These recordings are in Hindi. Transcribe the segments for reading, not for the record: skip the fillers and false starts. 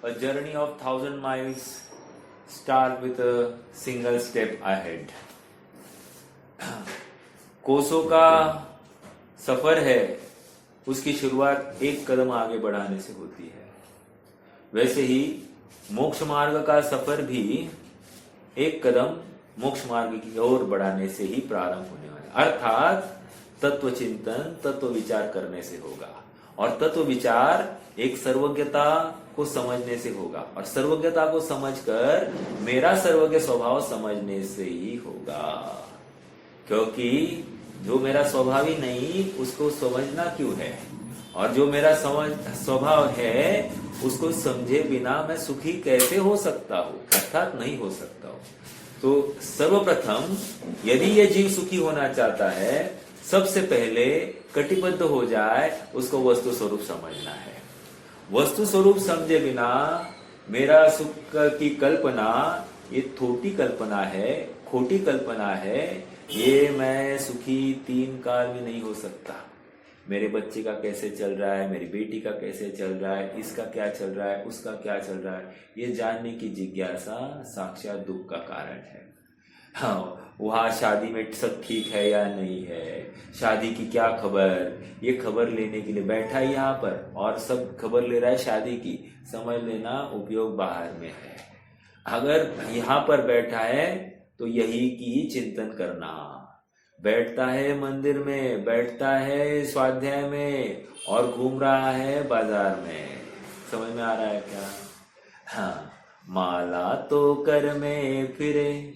A journey of 1,000 miles start with a single step ahead. कोसों का सफर है, उसकी शुरुआत एक कदम आगे बढ़ाने से होती है। वैसे ही मोक्ष मार्ग का सफर भी एक कदम मोक्ष मार्ग की ओर बढ़ाने से ही प्रारंभ होने वाला है। अर्थात तत्व चिंतन, तत्व विचार करने से होगा, और तत्व विचार एक सर्वज्ञता को समझने से होगा, और सर्वज्ञता को समझकर मेरा सर्वज्ञ स्वभाव समझने से ही होगा। क्योंकि जो मेरा स्वभाव ही नहीं, उसको समझना क्यों है, और जो मेरा स्वभाव है उसको समझे बिना मैं सुखी कैसे हो सकता हूं, अर्थात नहीं हो सकता हूं। तो सर्वप्रथम यदि ये जीव सुखी होना चाहता है, सबसे पहले कटिबद्ध हो जाए, उसको वस्तु स्वरूप समझना है। वस्तु स्वरूप समझे बिना मेरा सुख की कल्पना ये थोटी कल्पना है, खोटी कल्पना है। ये मैं सुखी 3 काल में नहीं हो सकता। मेरे बच्चे का कैसे चल रहा है, मेरी बेटी का कैसे चल रहा है, इसका क्या चल रहा है, उसका क्या चल रहा है, ये जानने की जिज्ञासा साक्षात दुख का कारण है। हाँ, वहां शादी में सब ठीक है या नहीं है, शादी की क्या खबर, ये खबर लेने के लिए बैठा है यहाँ पर और सब खबर ले रहा है शादी की। समझ लेना उपयोग बाहर में है। अगर यहाँ पर बैठा है तो यही की चिंतन करना। बैठता है मंदिर में, बैठता है स्वाध्याय में, और घूम रहा है बाजार में। समझ में आ रहा है क्या? हाँ, माला तो कर में फिरे,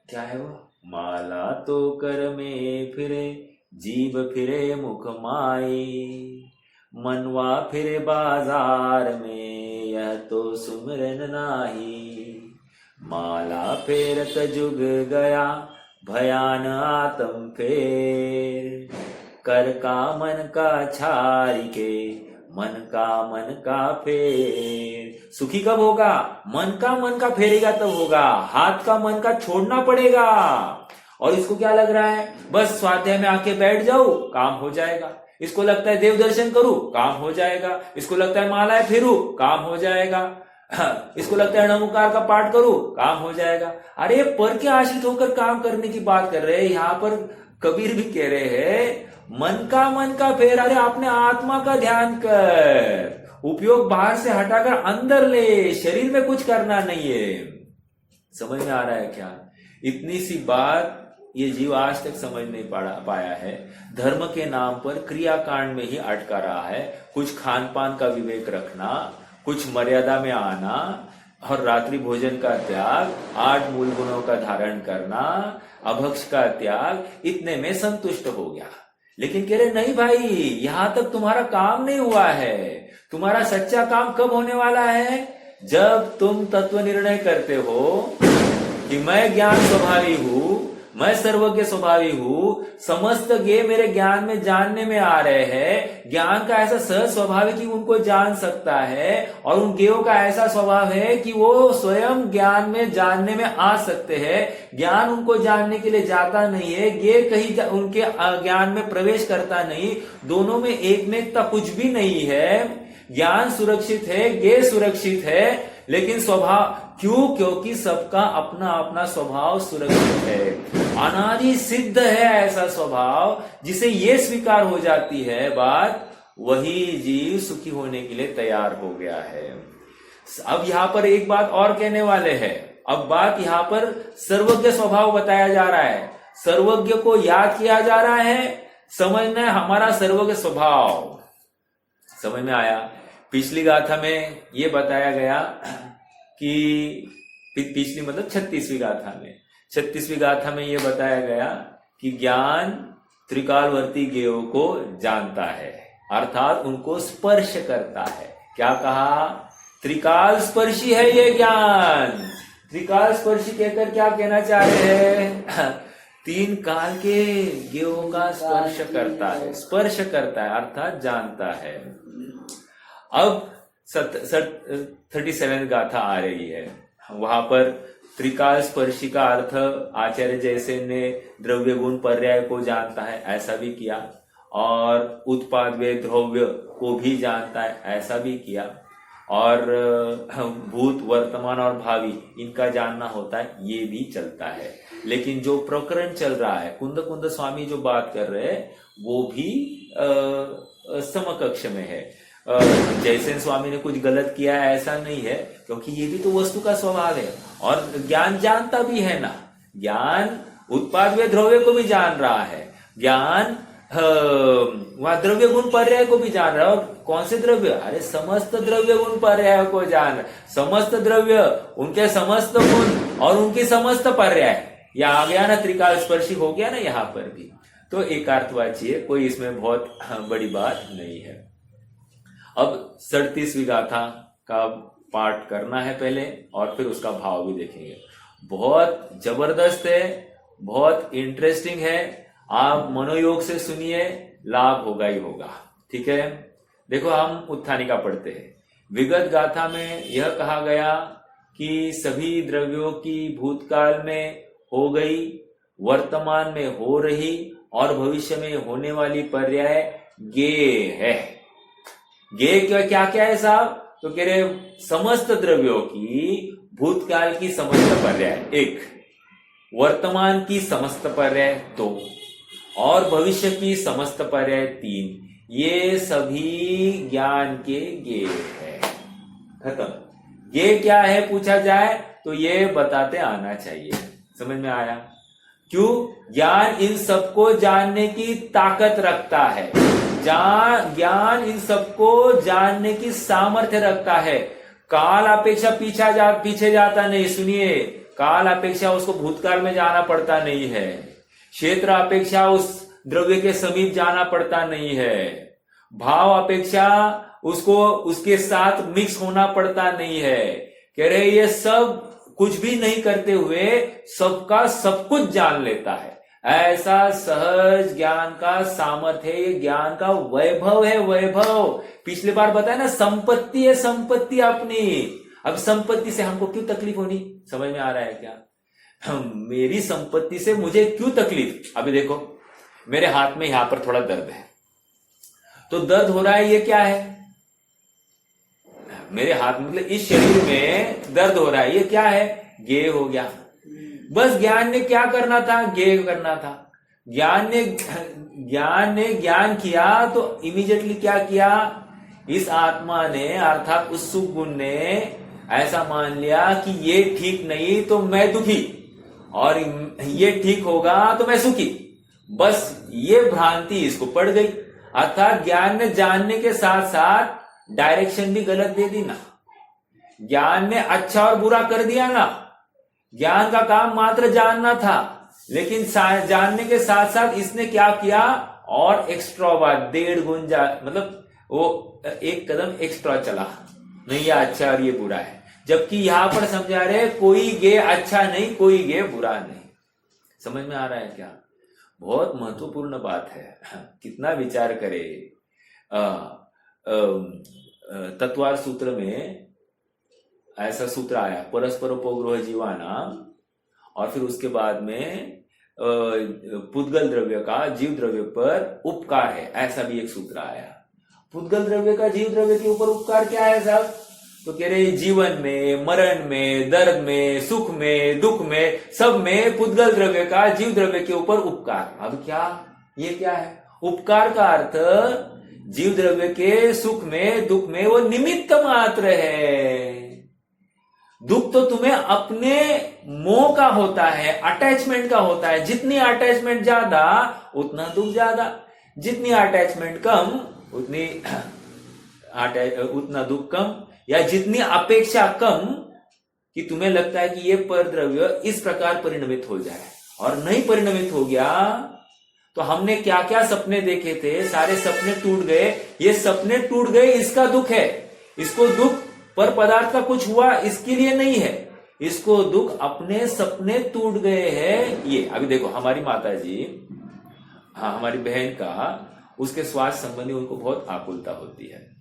क्या है वो? माला तो कर में फिरे, जीभ फिरे मुख माई, मनवा फिरे बाजार में, यह तो सुमिरन नाही। माला फेरत जुग गया, भयान आत्म फेर, कर का मन का छारी के, मन का फेर। सुखी कब होगा? मन का फेरेगा तब होगा। हाथ का मन का छोड़ना पड़ेगा। और इसको क्या लग रहा है, बस स्वाध्याय में आके बैठ जाओ, काम हो जाएगा। इसको लगता है देव दर्शन करूं, काम हो जाएगा। इसको लगता है मालाएं फेरूं, काम हो जाएगा। इसको लगता है नमोकार का पाठ करूं, काम हो जाएगा। अरे पर के आश्रित होकर काम करने की बात कर रहे हैं। यहाँ पर कबीर भी कह रहे हैं, मन का फेर। अरे अपने आत्मा का ध्यान कर, उपयोग बाहर से हटाकर अंदर ले, शरीर में कुछ करना नहीं है। समझ में आ रहा है क्या? इतनी सी बात ये जीव आज तक समझ नहीं पाया है। धर्म के नाम पर क्रियाकांड में ही अटका रहा है। कुछ खान पान का विवेक रखना, कुछ मर्यादा में आना, और रात्रि भोजन का त्याग, 8 मूल गुणों का धारण करना, अभक्ष का त्याग, इतने में संतुष्ट हो गया। लेकिन कह रहे नहीं भाई, यहां तक तुम्हारा काम नहीं हुआ है। तुम्हारा सच्चा काम कब होने वाला है? जब तुम तत्व निर्णय करते हो कि मैं ज्ञान स्वभावी हूं, मैं सर्वज्ञ स्वभावी हूं, समस्त ज्ञ मेरे ज्ञान में जानने में आ रहे हैं। ज्ञान का ऐसा सहज स्वभाव है कि उनको जान सकता है, और उन ज्ञों का ऐसा स्वभाव है कि वो स्वयं ज्ञान में जानने में आ सकते हैं। ज्ञान उनको जानने के लिए जाता नहीं है, ज्ञ कहीं उनके ज्ञान में प्रवेश करता नहीं। दोनों में एकमेकता कुछ भी नहीं है। ज्ञान सुरक्षित है, ज्ञ सुरक्षित है, लेकिन स्वभाव क्यों? क्योंकि सबका अपना अपना स्वभाव सुरक्षित है। अनादि सिद्ध है ऐसा स्वभाव, जिसे ये स्वीकार हो जाती है बात, वही जीव सुखी होने के लिए तैयार हो गया है। अब यहां पर एक बात और कहने वाले हैं। अब बात यहां पर सर्वज्ञ स्वभाव बताया जा रहा है। सर्वज्ञ को याद किया जा रहा है, समझना है हमारा सर्वज्ञ स्वभाव। समझ में आया? पिछली गाथा में ये बताया गया कि पिछली मतलब 36वीं गाथा में, 36वीं गाथा में ये बताया गया कि ज्ञान त्रिकालवर्ती ज्ञों को जानता है, अर्थात उनको स्पर्श करता है। क्या कहा? त्रिकाल स्पर्शी है ये ज्ञान। त्रिकाल स्पर्शी कहकर क्या कहना चाह रहे हैं? 3 काल के ज्ञों का स्पर्श करता है, स्पर्श करता है अर्थात जानता है। अब 37 गाथा आ रही है। वहां पर त्रिकाल स्पर्शी का अर्थ आचार्य जैसे ने द्रव्य गुण पर्याय को जानता है, ऐसा भी किया, और उत्पाद वे द्रव्य को भी जानता है, ऐसा भी किया। और भूत, वर्तमान और भावी इनका जानना होता है, ये भी चलता है। लेकिन जो प्रकरण चल रहा है, कुंद कुंद स्वामी जो बात कर रहे हैं, वो भी समकक्ष में है। जयसेन स्वामी ने कुछ गलत किया है ऐसा नहीं है, क्योंकि ये भी तो वस्तु का स्वभाव है। और ज्ञान जानता भी है ना, ज्ञान उत्पाद व द्रव्य को भी जान रहा है, ज्ञान वह द्रव्य गुण पर्याय को भी जान रहा है। और कौन से द्रव्य? अरे समस्त द्रव्य गुण पर्याय को जान रहा, समस्त द्रव्य, उनके समस्त गुण और उनकी समस्त पर्याय। या आ गया ना, त्रिकाल स्पर्शी हो गया ना यहाँ पर भी। तो एकार्थवाची है, कोई इसमें बहुत बड़ी बात नहीं है। अब 37वीं गाथा का पाठ करना है पहले, और फिर उसका भाव भी देखेंगे। बहुत जबरदस्त है, बहुत इंटरेस्टिंग है। आप मनोयोग से सुनिए, लाभ होगा ही होगा। ठीक है, देखो हम उत्थानिका पढ़ते हैं। विगत गाथा में यह कहा गया कि सभी द्रव्यों की भूतकाल में हो गई, वर्तमान में हो रही और भविष्य में होने वाली पर्याय गे है। गे क्या क्या है साहब? तो कह रहे समस्त द्रव्यों की भूतकाल की समस्त पर्याय 1, वर्तमान की समस्त पर्याय 2 और भविष्य की समस्त पर्याय 3। ये सभी ज्ञान के गे है। खत्म। गे क्या है पूछा जाए तो ये बताते आना चाहिए। समझ में आया? क्यों? ज्ञान इन सबको जानने की ताकत रखता है, ज्ञान इन सबको जानने की सामर्थ्य रखता है। काल अपेक्षा पीछे जाता नहीं। सुनिए, काल अपेक्षा उसको भूतकाल में जाना पड़ता नहीं है, क्षेत्र अपेक्षा उस द्रव्य के समीप जाना पड़ता नहीं है, भाव अपेक्षा उसको उसके साथ मिक्स होना पड़ता नहीं है। कह रहे ये सब कुछ भी नहीं करते हुए सबका सब कुछ जान लेता है। ऐसा सहज ज्ञान का सामर्थ्य है, ये ज्ञान का वैभव है, वैभव। पिछली बार बताया ना, संपत्ति है, संपत्ति अपनी। अब संपत्ति से हमको क्यों तकलीफ होनी? समझ में आ रहा है क्या? मेरी संपत्ति से मुझे क्यों तकलीफ? अभी देखो, मेरे हाथ में यहां पर थोड़ा दर्द है, तो दर्द हो रहा है, ये क्या है? मेरे हाथ में, मतलब इस शरीर में दर्द हो रहा है, ये क्या है? गे हो गया। बस ज्ञान ने क्या करना था? गे करना था। ज्ञान ने ज्ञान किया तो इमीडिएटली क्या किया? इस आत्मा ने अर्थात उस सुख गुण ने ऐसा मान लिया कि ये ठीक नहीं तो मैं दुखी, और ये ठीक होगा तो मैं सुखी। बस ये भ्रांति इसको पड़ गई। अर्थात ज्ञान ने जानने के साथ साथ डायरेक्शन भी गलत दे दी ना। ज्ञान ने अच्छा और बुरा कर दिया ना। ज्ञान का काम मात्र जानना था, लेकिन जानने के साथ साथ इसने क्या किया? और एक्स्ट्रा बात, 1.5 गुण मतलब वो एक कदम एक्स्ट्रा चला। नहीं, ये अच्छा और ये बुरा है। जबकि यहां पर समझा रहे कोई गे अच्छा नहीं, कोई गे बुरा नहीं। समझ में आ रहा है क्या? बहुत महत्वपूर्ण बात है। कितना विचार करे। तत्वार सूत्र में ऐसा सूत्र आया, परस्परोपग्रह जीवानाम, और फिर उसके बाद में पुद्गल द्रव्य का जीव द्रव्य पर उपकार है, ऐसा भी एक सूत्र आया। पुद्गल द्रव्य का जीव द्रव्य के ऊपर उपकार क्या है साहब? तो कह रहे जीवन में, मरण में, दर्द में, सुख में, दुख में, सब में पुद्गल द्रव्य का जीव द्रव्य के ऊपर उपकार। अब क्या, ये क्या है? उपकार का अर्थ जीव द्रव्य के सुख में, दुख में वो निमित्त मात्र है। दुख तो तुम्हें अपने मोह का होता है, अटैचमेंट का होता है। जितनी अटैचमेंट ज्यादा उतना दुख ज्यादा, जितनी अटैचमेंट कम उतना दुख कम, या जितनी अपेक्षा कम कि तुम्हें लगता है कि ये पर द्रव्य इस प्रकार परिणमित हो जाए, और नहीं परिणमित हो गया तो हमने क्या क्या सपने देखे थे, सारे सपने टूट गए। ये सपने टूट गए, इसका दुख है। इसको दुख पर पदार्थ का कुछ हुआ इसके लिए नहीं है, इसको दुख अपने सपने टूट गए हैं। ये अभी देखो, हमारी माता जी, हाँ हमारी बहन का, उसके स्वास्थ्य संबंधी उनको बहुत आकुलता होती है।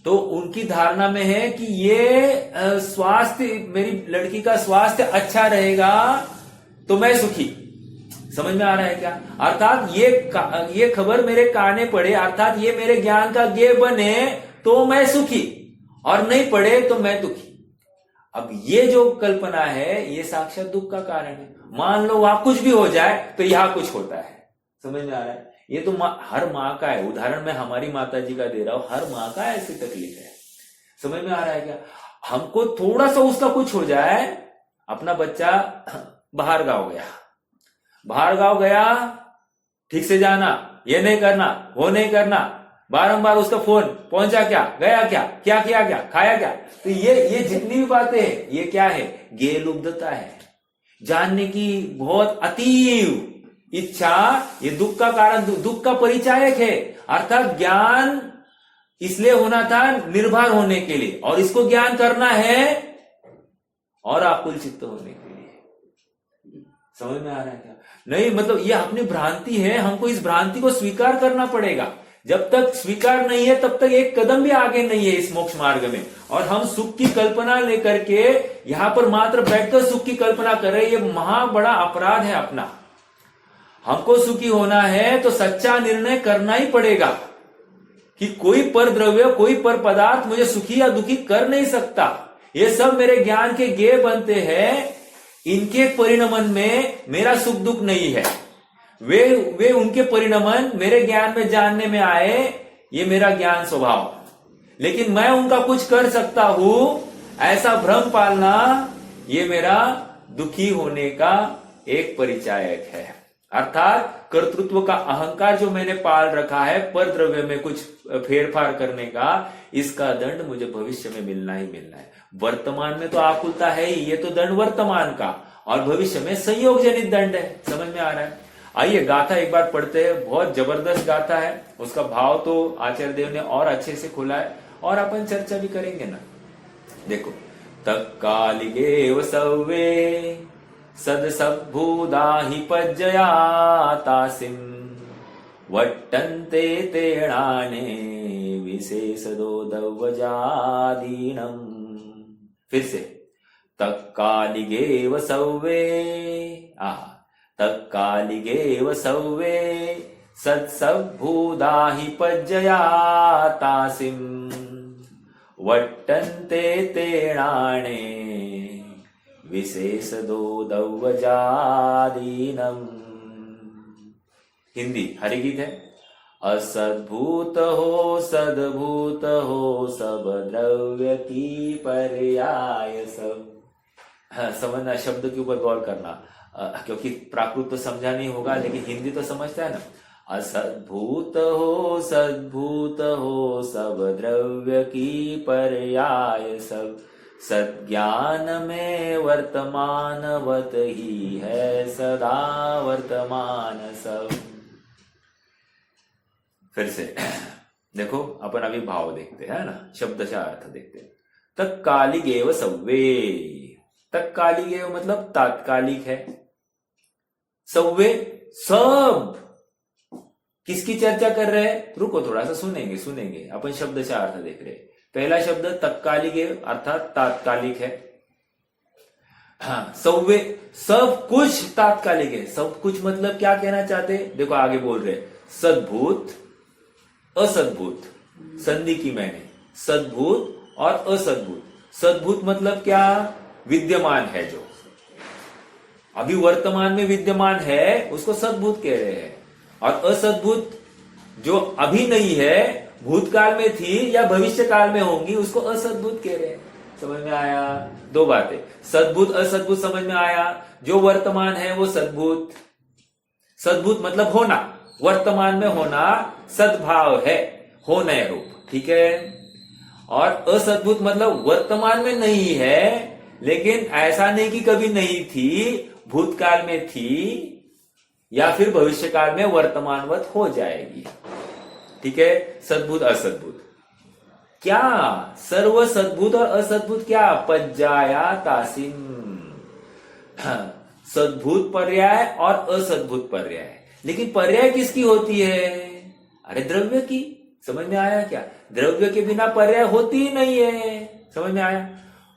तो उनकी धारणा में है कि ये स्वास्थ्य, मेरी लड़की का स्वास्थ्य अच्छा रहेगा तो मैं सुखी। समझ में आ रहा है क्या? अर्थात ये खबर मेरे काने पड़े, अर्थात ये मेरे ज्ञान का गे बने तो मैं सुखी। और नहीं पड़े तो मैं दुखी। अब ये जो कल्पना है ये साक्षात दुख का कारण है। मान लो वहां कुछ भी हो जाए तो यहां कुछ होता है। समझ में आ रहा है? ये तो हर माँ का है, उदाहरण मैं हमारी माता जी का दे रहा हूं, हर माँ का ऐसी तकलीफ है। समझ में आ रहा है क्या? हमको थोड़ा सा उसका कुछ हो जाए, अपना बच्चा बाहर गांव गया, बाहर गांव गया, ठीक से जाना, ये नहीं करना, वो नहीं करना, बारंबार उसका फोन, पहुंचा क्या, गया क्या, क्या किया, क्या खाया, क्या। तो ये जितनी भी बातें हैं ये क्या है? गेलुब्धता है, जानने की बहुत अतीव इच्छा। ये दुख का कारण, दुख का परिचायक है। अर्थात ज्ञान इसलिए होना था निर्भर होने के लिए, और इसको ज्ञान करना है और आकुल चित्त होने के लिए। समझ में आ रहा है क्या? नहीं, मतलब ये अपनी भ्रांति है, हमको इस भ्रांति को स्वीकार करना पड़ेगा। जब तक स्वीकार नहीं है तब तक एक कदम भी आगे नहीं है इस मोक्ष मार्ग में। और हम सुख की कल्पना लेकर के यहां पर मात्र बैठकर सुख की कल्पना कर रहे हैं, ये महा बड़ा अपराध है अपना। हमको सुखी होना है तो सच्चा निर्णय करना ही पड़ेगा कि कोई पर द्रव्य, कोई पर पदार्थ मुझे सुखी या दुखी कर नहीं सकता। ये सब मेरे ज्ञान के गेय बनते हैं, इनके परिणमन में मेरा सुख दुख नहीं है। वे उनके परिणमन मेरे ज्ञान में जानने में आए, ये मेरा ज्ञान स्वभाव। लेकिन मैं उनका कुछ कर सकता हूं ऐसा भ्रम पालना, ये मेरा दुखी होने का एक परिचायक है। अर्थात कर्तृत्व का अहंकार जो मैंने पाल रखा है पर द्रव्य में कुछ फेरफार करने का, इसका दंड मुझे भविष्य में मिलना ही मिलना है। वर्तमान में तो आकुलता है ही, ये तो दंड वर्तमान का, और भविष्य में संयोग जनित दंड है। समझ में आ रहा है? आइए गाथा एक बार पढ़ते हैं, बहुत जबरदस्त गाथा है। उसका भाव तो आचार्य देव ने और अच्छे से खोला है, और अपन चर्चा भी करेंगे ना। देखो, तत्कालिगे सव्वे सद सद्भूदाहि पज्जयातासिम वट्टन्ते तेणाने विशेषदो दव्वजादीनम। फिर से, तत्कालिगेव सव्वे, तत्कालिगेव सव्वे सत्सद्भूदाहि पज्जयातासिम वट्टन्ते तेणाने विशेषदो दव्वजादीनम। हिंदी हरिगीत है। असद्भूत हो सद्भूत हो सब द्रव्य की पर्याय सब। समझना, शब्द के ऊपर गौर करना, क्योंकि प्राकृत तो समझा नहीं होगा, लेकिन हिंदी तो समझता है ना। असद्भूत हो सद्भूत हो सब द्रव्य की पर्याय सब, सज्ञान में वर्तमानवत ही है सदा वर्तमान सब। फिर से देखो, अपन अभी भाव देखते हैं ना, शब्द का अर्थ देखते हैं। तत्कालिगेव सव्वे, तत्कालिगेव मतलब तात्कालिक है। सव्वे सब किसकी चर्चा कर रहे हैं? रुको थोड़ा सा, सुनेंगे अपन शब्द का अर्थ देख रहे हैं। पहला शब्द तत्कालिगेव अर्थात तात्कालिक है। हाँ, सव्वे सब कुछ तात्कालिक है। सब कुछ मतलब क्या कहना चाहते हैं? देखो आगे बोल रहे, सद्भूत असद्भूत, संधि की मैंने, सद्भूत और असद्भूत। सद्भूत मतलब क्या? विद्यमान है, जो अभी वर्तमान में विद्यमान है उसको सद्भूत कह रहे हैं। और असद्भूत जो अभी नहीं है, भूतकाल में थी या भविष्य काल में होंगी, उसको असद्भूत कह रहे हैं। समझ में आया? दो बातें, सद्भूत असद्भूत समझ में आया। जो वर्तमान है वो सद्भूत, सद्भूत मतलब होना, वर्तमान में होना, सद्भाव है, होने रूप, ठीक है। और असद्भुत मतलब वर्तमान में नहीं है, लेकिन ऐसा नहीं कि कभी नहीं थी, भूतकाल में थी या फिर भविष्य काल में वर्तमानवत हो जाएगी, ठीक है। सद्भुत असद्भुत क्या? सर्व सद्भुत और असद्भुत क्या? पज्जाया तासिम, सद्भुत पर्याय और असद्भुत पर्याय। लेकिन पर्याय किसकी होती है? अरे द्रव्य की। समझ में आया क्या? द्रव्य के बिना पर्याय होती ही नहीं है। समझ में आया?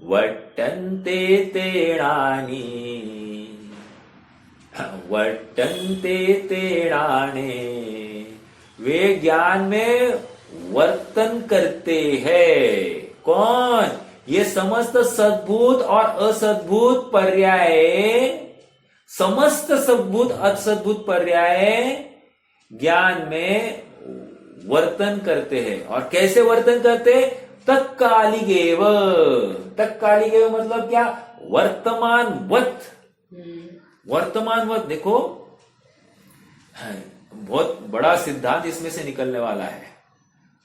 वट्टन्ते तेणानी, वट्टन्ते तेणाने, वे ज्ञान में वर्तन करते हैं। कौन? ये समस्त सद्भूत और असद्भूत पर्याय, समस्त सद्भूत असद्भूत पर्याय ज्ञान में वर्तन करते हैं। और कैसे वर्तन करते? तत्कालिकेव। तत्कालिकेव मतलब क्या? वर्तमानवत। वर्तमानवत। देखो बहुत बड़ा सिद्धांत इसमें से निकलने वाला है।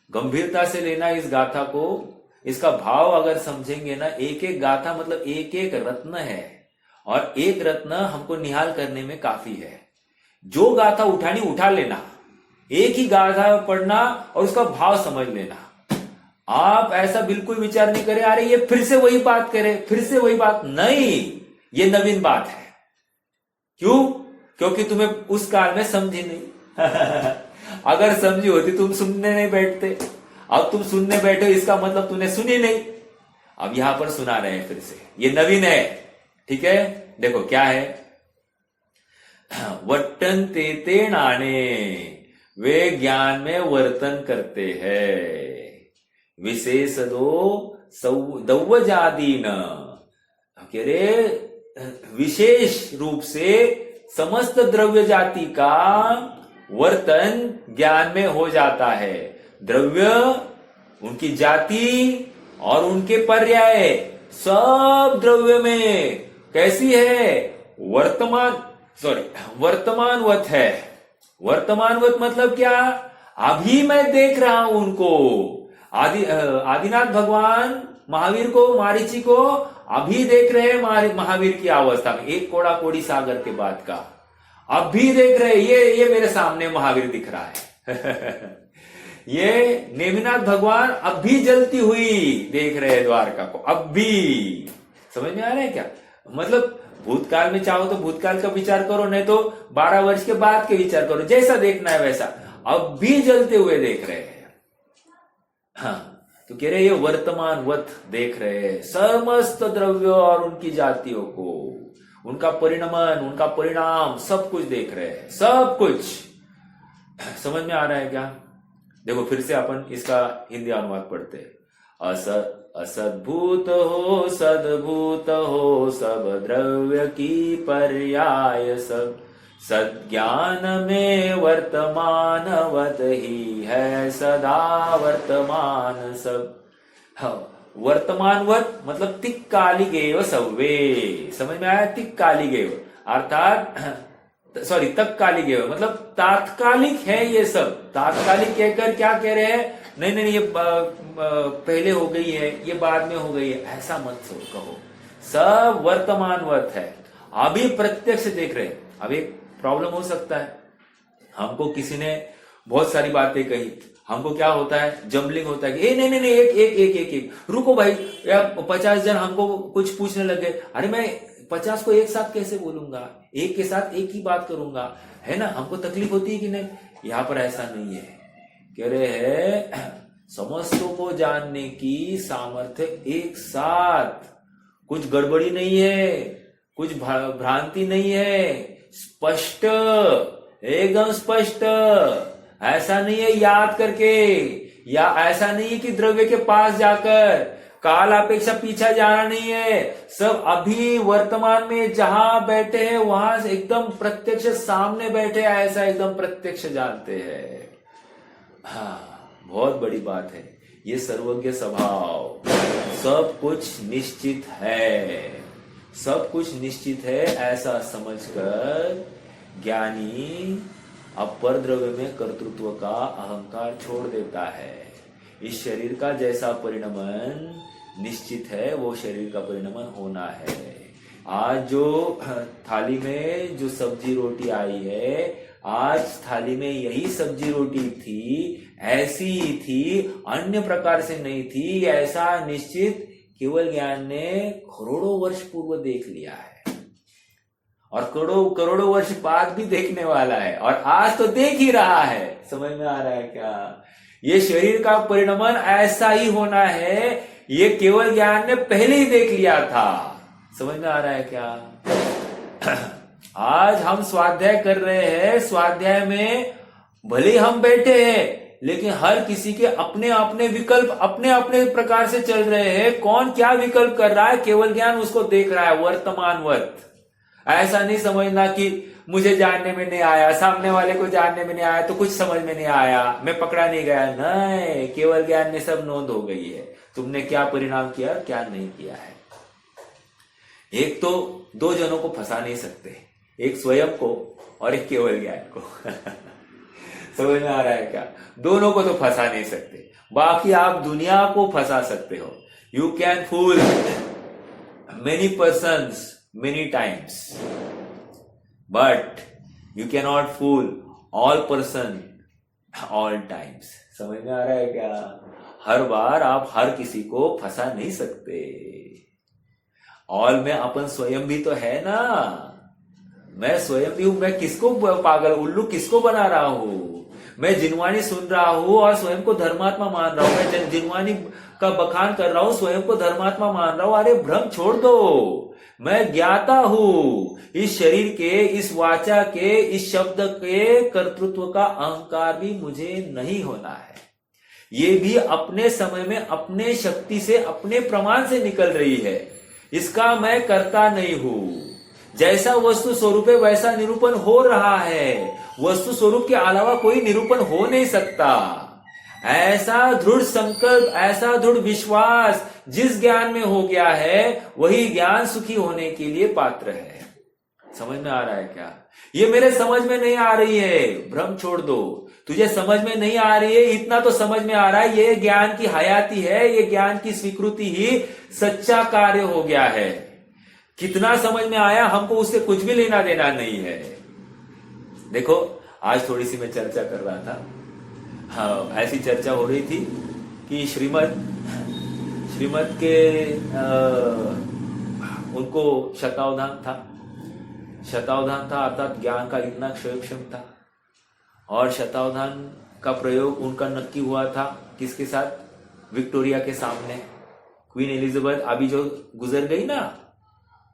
गंभीरता से लेना इस गाथा को। इसका भाव अगर समझेंगे ना, एक एक गाथा मतलब एक एक रत्न है, और एक रत्न हमको निहाल करने में काफी है। जो गाथा उठानी उठा लेना, एक ही गाथा पढ़ना और उसका भाव समझ लेना। आप ऐसा बिल्कुल विचार नहीं करें अरे ये फिर से वही बात करे, फिर से वही बात। नहीं, ये नवीन बात है। क्यों? क्योंकि तुम्हें उस काल में समझी नहीं। अगर समझी होती तुम सुनने नहीं बैठते। अब तुम सुनने बैठे, इसका मतलब तूने सुनी नहीं। अब यहां पर सुना रहे हैं फिर से, ये नवीन है। ठीक है, देखो क्या है। वट्टन ते नाणे, वे ज्ञान में वर्तन करते हैं। विशेष दौवजादीन, कह रहे विशेष रूप से समस्त द्रव्य जाति का वर्तन ज्ञान में हो जाता है। द्रव्य, उनकी जाति और उनके पर्याय सब द्रव्य में कैसी है? वर्तमानवत है। वर्तमानवत मतलब क्या? अभी मैं देख रहा हूं उनको। आदिनाथ भगवान महावीर को, मारीची को अभी देख रहे हैं महावीर की अवस्था में, एक कोड़ा कोड़ी सागर के बाद का अभी देख रहे। ये मेरे सामने महावीर दिख रहा है। ये नेमिनाथ भगवान अभी जलती हुई देख रहे हैं द्वारका को, अभी। समझ में आ रहा है क्या? मतलब भूतकाल में चाहो तो भूतकाल का विचार करो, नहीं तो 12 वर्ष के बाद के विचार करो, जैसा देखना है वैसा। अभी जलते हुए देख रहे हैं। हाँ, तो कह रहे ये वर्तमानवत देख रहे हैं समस्त द्रव्य और उनकी जातियों को, उनका परिणमन, उनका परिणाम, सब कुछ देख रहे हैं, सब कुछ। समझ में आ रहा है क्या? देखो फिर से अपन इसका हिंदी अनुवाद पढ़ते हैं। असद्भूत हो सद्भूत हो सब द्रव्य की पर्याय सब, सज्ञान में वर्तमानवत ही है सदा वर्तमान सब। हाँ, वर्तमानवत मतलब तिक्कालिकेव सव्वे। समझ में आया? तिक्कालिकेव अर्थात तत्कालिकेव मतलब तात्कालिक है ये सब। तात्कालिक कहकर क्या कह रहे हैं? नहीं ये पहले हो गई है, ये बाद में हो गई है, ऐसा मत कहो। सब वर्तमानवत है, अभी प्रत्यक्ष देख रहे हैं। अब एक प्रॉब्लम हो सकता है, हमको किसी ने बहुत सारी बातें कही, हमको क्या होता है? जम्बलिंग होता है कि नहीं एक रुको भाई, या 50 जन हमको कुछ पूछने लगे, अरे मैं 50 को एक साथ कैसे बोलूंगा? एक के साथ एक ही बात करूंगा, है ना? हमको तकलीफ होती है कि नहीं? यहां पर ऐसा नहीं है। कह रहे हैं समस्तों को जानने की सामर्थ्य एक साथ, कुछ गड़बड़ी नहीं है, कुछ भ्रांति नहीं है, स्पष्ट, एकदम स्पष्ट। ऐसा नहीं है याद करके, या ऐसा नहीं है कि द्रव्य के पास जाकर काल अपेक्षा पीछा जाना नहीं है। सब अभी वर्तमान में जहां बैठे हैं वहां से एकदम प्रत्यक्ष सामने बैठे, ऐसा एकदम प्रत्यक्ष जानते हैं। हाँ, बहुत बड़ी बात है ये सर्वज्ञ स्वभाव। सब कुछ निश्चित है, सब कुछ निश्चित है, ऐसा समझकर ज्ञानी अपर द्रव्य में कर्तृत्व का अहंकार छोड़ देता है। इस शरीर का जैसा परिणमन निश्चित है, वो शरीर का परिणमन होना है। आज जो थाली में जो सब्जी रोटी आई है, आज थाली में यही सब्जी रोटी थी, ऐसी ही थी, अन्य प्रकार से नहीं थी, ऐसा निश्चित केवल ज्ञान ने करोड़ों वर्ष पूर्व देख लिया है, और करोड़ों वर्ष बाद भी देखने वाला है, और आज तो देख ही रहा है। समझ में आ रहा है क्या? ये शरीर का परिणमन ऐसा ही होना है, ये केवल ज्ञान ने पहले ही देख लिया था। समझ में आ रहा है क्या? आज हम स्वाध्याय कर रहे हैं, स्वाध्याय में भले हम बैठे हैं, लेकिन हर किसी के अपने अपने विकल्प अपने अपने प्रकार से चल रहे हैं। कौन क्या विकल्प कर रहा है, केवल ज्ञान उसको देख रहा है वर्तमान वर्त। ऐसा नहीं समझना कि मुझे जानने में नहीं आया, सामने वाले को जानने में नहीं आया तो कुछ समझ में नहीं आया, मैं पकड़ा नहीं गया। नहीं, केवल ज्ञान में सब नोंद हो गई है, तुमने क्या परिणाम किया क्या नहीं किया है। एक तो दो जनों को फंसा नहीं सकते, एक स्वयं को और एक केवल ज्ञान को। समझ में आ रहा है क्या? दोनों को तो फंसा नहीं सकते, बाकी आप दुनिया को फंसा सकते हो। You can fool many persons many times, but you can not fool all person all times. समझ में आ रहा है क्या? हर बार आप हर किसी को फंसा नहीं सकते। ऑल में अपन स्वयं भी तो है ना, मैं स्वयं भी हूं। मैं किसको पागल उल्लू किसको बना रहा हूं? मैं जिनवानी सुन रहा हूं और स्वयं को धर्मात्मा मान रहा हूं। मैं जिनवानी का बखान कर रहा हूं, स्वयं को धर्मात्मा मान रहा हूं। अरे भ्रम छोड़ दो, मैं ज्ञाता हूं। इस शरीर के, इस वाचा के, इस शब्द के कर्तृत्व का अहंकार भी मुझे नहीं होना है। ये भी अपने समय में अपने शक्ति से अपने प्रमाण से निकल रही है, इसका मैं करता नहीं हूं। जैसा वस्तु स्वरूप है वैसा निरूपण हो रहा है, वस्तु स्वरूप के अलावा कोई निरूपण हो नहीं सकता। ऐसा दृढ़ संकल्प, ऐसा दृढ़ विश्वास जिस ज्ञान में हो गया है वही ज्ञान सुखी होने के लिए पात्र है। समझ में आ रहा है क्या? ये मेरे समझ में नहीं आ रही है, भ्रम छोड़ दो। तुझे समझ में नहीं आ रही है इतना तो समझ में आ रहा है, ये ज्ञान की हयाती है, ये ज्ञान की स्वीकृति ही सच्चा कार्य हो गया है। कितना समझ में आया हमको उससे कुछ भी लेना देना नहीं है। देखो आज थोड़ी सी मैं चर्चा कर रहा था, हाँ ऐसी चर्चा हो रही थी कि श्रीमद के उनको शतावधान था अर्थात ज्ञान का इतना क्षयोक्षम था। और शतावधान का प्रयोग उनका नक्की हुआ था किसके साथ? विक्टोरिया के सामने। क्वीन एलिजाबेथ अभी जो गुजर गई ना,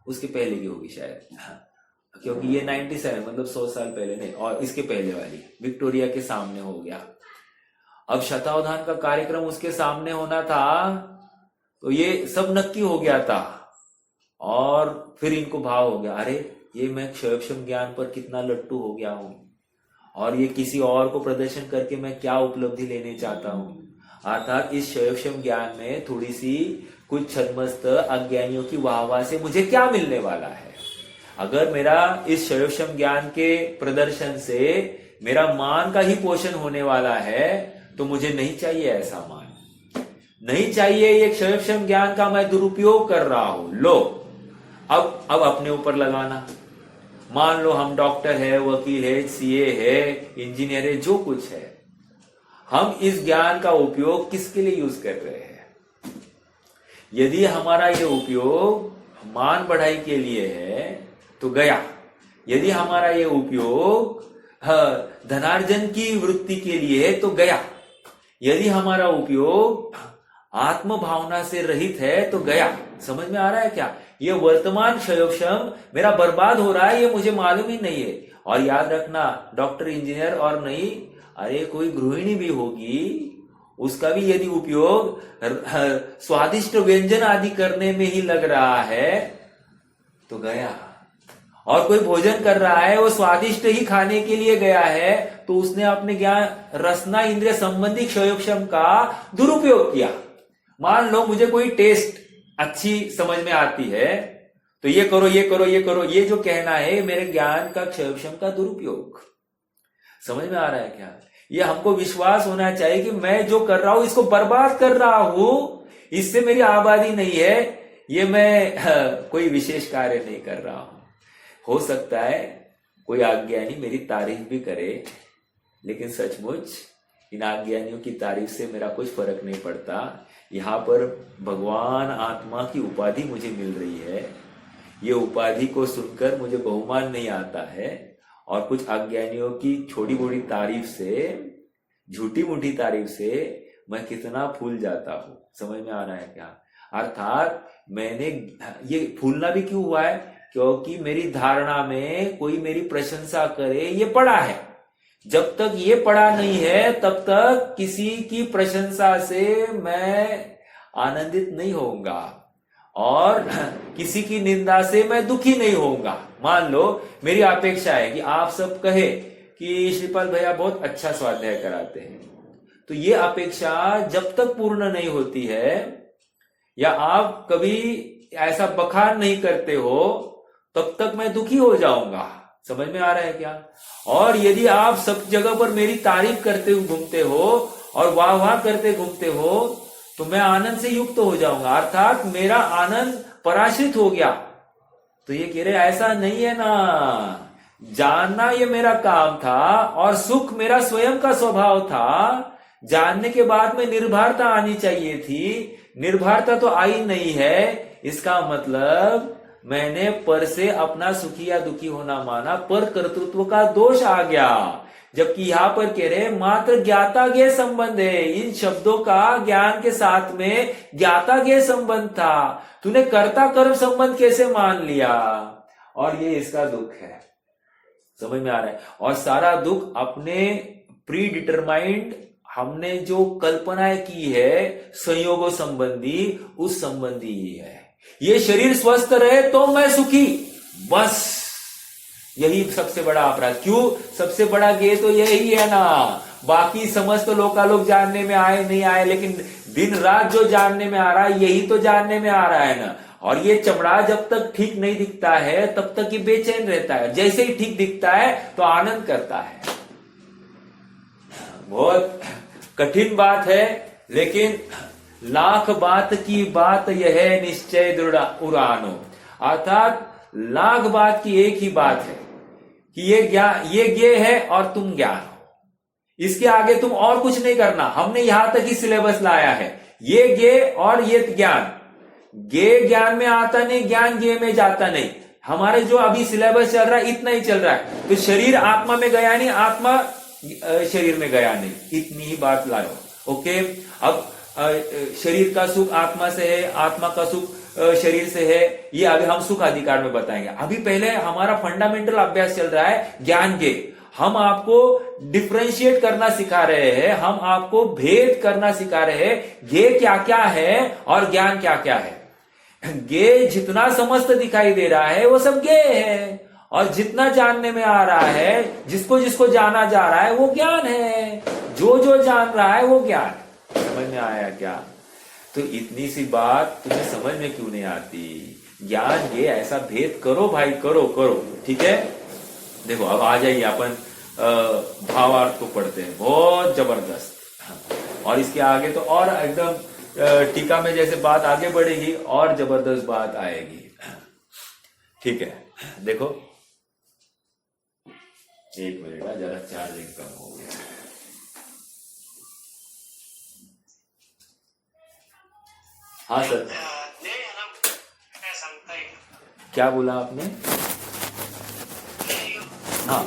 उसके पहले की होगी शायद, क्योंकि ये 97 मतलब 100 साल पहले नहीं, और इसके पहले वाली विक्टोरिया के सामने हो गया। अब शतावधान का कार्यक्रम उसके सामने होना था, तो ये सब नक्की हो गया था। और फिर इनको भाव हो गया, अरे ये मैं क्षयोक्षम ज्ञान पर कितना लट्टू हो गया हूं, और ये किसी और को प्रदर्शन करके मैं क्या उपलब्धि लेने चाहता हूं। अर्थात इस क्षयोक्षम ज्ञान में थोड़ी सी कुछ छद्मस्त अज्ञानियों की वाहवाह से मुझे क्या मिलने वाला है। अगर मेरा इस क्षयोक्षम ज्ञान के प्रदर्शन से मेरा मान का ही पोषण होने वाला है तो मुझे नहीं चाहिए ऐसा मान, नहीं चाहिए। ये क्षयोक्षम ज्ञान का मैं दुरुपयोग कर रहा हूं। लो अब अपने ऊपर लगाना। मान लो हम डॉक्टर है, वकील है, सीए है, इंजीनियर है, जो कुछ है, हम इस ज्ञान का उपयोग किसके लिए यूज कर रहे हैं? यदि हमारा ये उपयोग मान बढ़ाई के लिए है तो गया। यदि हमारा ये उपयोग धनार्जन की वृत्ति के लिए है तो गया। यदि हमारा उपयोग आत्म भावना से रहित है तो गया। समझ में आ रहा है क्या? ये वर्तमान क्षयोक्षम मेरा बर्बाद हो रहा है, ये मुझे मालूम ही नहीं है। और याद रखना, डॉक्टर इंजीनियर और नहीं, अरे कोई गृहिणी भी होगी, उसका भी यदि उपयोग स्वादिष्ट व्यंजन आदि करने में ही लग रहा है तो गया। और कोई भोजन कर रहा है, वो स्वादिष्ट ही खाने के लिए गया है, तो उसने अपने ज्ञान रसना इंद्रिय संबंधी क्षयोक्षम का दुरुपयोग किया। मान लो मुझे कोई टेस्ट अच्छी समझ में आती है तो ये करो ये करो ये करो, ये जो कहना है मेरे ज्ञान का क्षयोक्षम का दुरुपयोग। समझ में आ रहा है क्या? ये हमको विश्वास होना चाहिए कि मैं जो कर रहा हूं इसको बर्बाद कर रहा हूं, इससे मेरी आबादी नहीं है, ये मैं कोई विशेष कार्य नहीं कर रहा हूं। हो सकता है कोई अज्ञानी मेरी तारीफ भी करे, लेकिन सचमुच इन अज्ञानियों की तारीफ से मेरा कुछ फर्क नहीं पड़ता। यहाँ पर भगवान आत्मा की उपाधि मुझे मिल रही है, ये उपाधि को सुनकर मुझे बहुमान नहीं आता है। और कुछ अज्ञानियों की छोटी मोटी तारीफ से, झूठी मूठी तारीफ से मैं कितना फूल जाता हूं। समझ में आ रहा है क्या? अर्थात मैंने ये फूलना भी क्यों हुआ है? क्योंकि मेरी धारणा में कोई मेरी प्रशंसा करे ये पड़ा है। जब तक ये पढ़ा नहीं है तब तक किसी की प्रशंसा से मैं आनंदित नहीं होऊंगा और किसी की निंदा से मैं दुखी नहीं होऊंगा। मान लो मेरी अपेक्षा है कि आप सब कहे कि श्रीपाल भैया बहुत अच्छा स्वाध्याय कराते हैं, तो ये अपेक्षा जब तक पूर्ण नहीं होती है या आप कभी ऐसा बखान नहीं करते हो तब तक मैं दुखी हो जाऊंगा। समझ में आ रहा है क्या? और यदि आप सब जगह पर मेरी तारीफ करते हुए घूमते हो और वाह वाह करते घूमते हो तो मैं आनंद से युक्त हो जाऊंगा, अर्थात मेरा आनंद पराश्रित हो गया। तो ये कह रहे ऐसा नहीं है ना, जानना ये मेरा काम था और सुख मेरा स्वयं का स्वभाव था। जानने के बाद में निर्भरता आनी चाहिए थी, निर्भरता तो आई नहीं है। इसका मतलब मैंने पर से अपना सुखी या दुखी होना माना, पर कर्तृत्व का दोष आ गया। जबकि यहां पर कह रहे मात्र ज्ञाता ज्ञेय संबंध है। इन शब्दों का ज्ञान के साथ में ज्ञाता ज्ञेय संबंध था, तूने कर्ता कर्म संबंध कैसे मान लिया? और ये इसका दुख है। समझ में आ रहा है? और सारा दुख अपने प्री डिटरमाइंड हमने जो कल्पनाएं की है संयोगों संबंधी, उस संबंधी ही है। ये शरीर स्वस्थ रहे तो मैं सुखी, बस यही सबसे बड़ा अपराध। क्यों? सबसे बड़ा गे तो यही है ना। बाकी समस्त लोकालोक जानने में आए नहीं आए, लेकिन दिन रात जो जानने में आ रहा है यही तो जानने में आ रहा है ना। और ये चमड़ा जब तक ठीक नहीं दिखता है तब तक ये बेचैन रहता है, जैसे ही ठीक दिखता है तो आनंद करता है। बहुत कठिन बात है, लेकिन लाख बात की बात यह है निश्चय दृढ़ उड़ानो। अर्थात लाख बात की एक ही बात है कि ये ज्ञान, ये ज्ञेय है और तुम ज्ञान हो। इसके आगे तुम और कुछ नहीं करना। हमने यहां तक ही सिलेबस लाया है, ये ज्ञेय और ये ज्ञान। ज्ञेय ज्ञान में आता नहीं, ज्ञान ज्ञेय में जाता नहीं। हमारे जो अभी सिलेबस चल रहा है इतना ही चल रहा है। तो शरीर आत्मा में गया नहीं, आत्मा शरीर में गया नहीं, इतनी ही बात लाओ। ओके, अब शरीर का सुख आत्मा से है, आत्मा का सुख शरीर से है, ये अभी हम सुख अधिकार में बताएंगे। अभी पहले हमारा फंडामेंटल अभ्यास चल रहा है ज्ञान के। हम आपको डिफरेंशिएट करना सिखा रहे हैं, हम आपको भेद करना सिखा रहे हैं। ज्ञेय क्या क्या है और ज्ञान क्या क्या है। ज्ञेय जितना समस्त दिखाई दे रहा है वो सब ज्ञेय है, और जितना जानने में आ रहा है, जिसको जिसको जाना जा रहा है वो ज्ञान है। जो जो जान रहा है वो ज्ञान। समझ में आया क्या? तो इतनी सी बात तुम्हें समझ में क्यों नहीं आती? ज्ञान ये ऐसा भेद करो भाई, करो करो, ठीक है। देखो अब आ जाइए अपन भावार्थ को पढ़ते हैं, बहुत जबरदस्त। और इसके आगे तो और एकदम टीका में जैसे बात आगे बढ़ेगी और जबरदस्त बात आएगी, ठीक है। देखो एक मिनट, जरा चार्जिंग कम हो गया। हाँ सर, क्या बोला आपने? हाँ,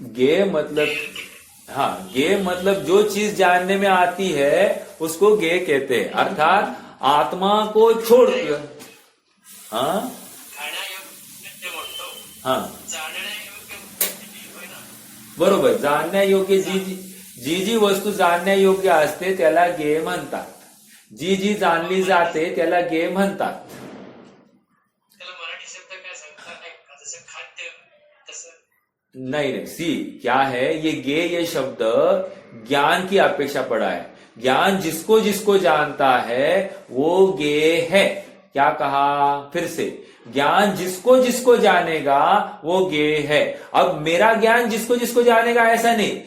ज्ञेय मतलब, हाँ ज्ञेय मतलब जो चीज जानने में आती है उसको ज्ञेय कहते हैं। अर्थात आत्मा को छोड़ के, हाँ हाँ बरोबर, जाणण्यायोग्य जी जी वस्तू जाणण्यायोग्य असते त्याला ज्ञेय म्हणतात. जी जी जाणली जाते त्याला ज्ञेय म्हणतात. नहीं नहीं, सी क्या है, ये ज्ञेय ये शब्द ज्ञान की अपेक्षा पड़ा है। ज्ञान जिसको जिसको जानता है वो ज्ञेय है। क्या कहा फिर से? ज्ञान जिसको जिसको जानेगा वो ज्ञेय है। अब मेरा ज्ञान जिसको जिसको जानेगा ऐसा नहीं।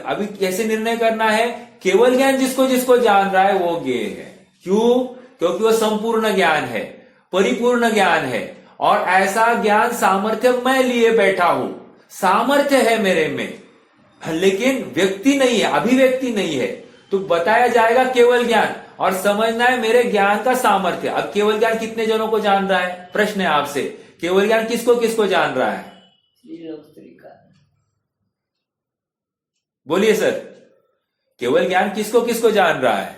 अभी कैसे निर्णय करना है? केवल ज्ञान जिसको जिसको जान रहा है वो ज्ञेय है। क्यों? क्योंकि वो संपूर्ण ज्ञान है, परिपूर्ण ज्ञान है। और ऐसा ज्ञान सामर्थ्य मैं लिए बैठा हूं, सामर्थ्य है मेरे में, लेकिन व्यक्ति नहीं है, अभिव्यक्ति नहीं है। तो बताया जाएगा केवल ज्ञान, और समझना है मेरे ज्ञान का सामर्थ्य। अब केवल ज्ञान कितने जनों को जान रहा है? प्रश्न है आपसे, केवल ज्ञान किसको किसको जान रहा है? बोलिए सर, केवल ज्ञान किसको किसको जान रहा है?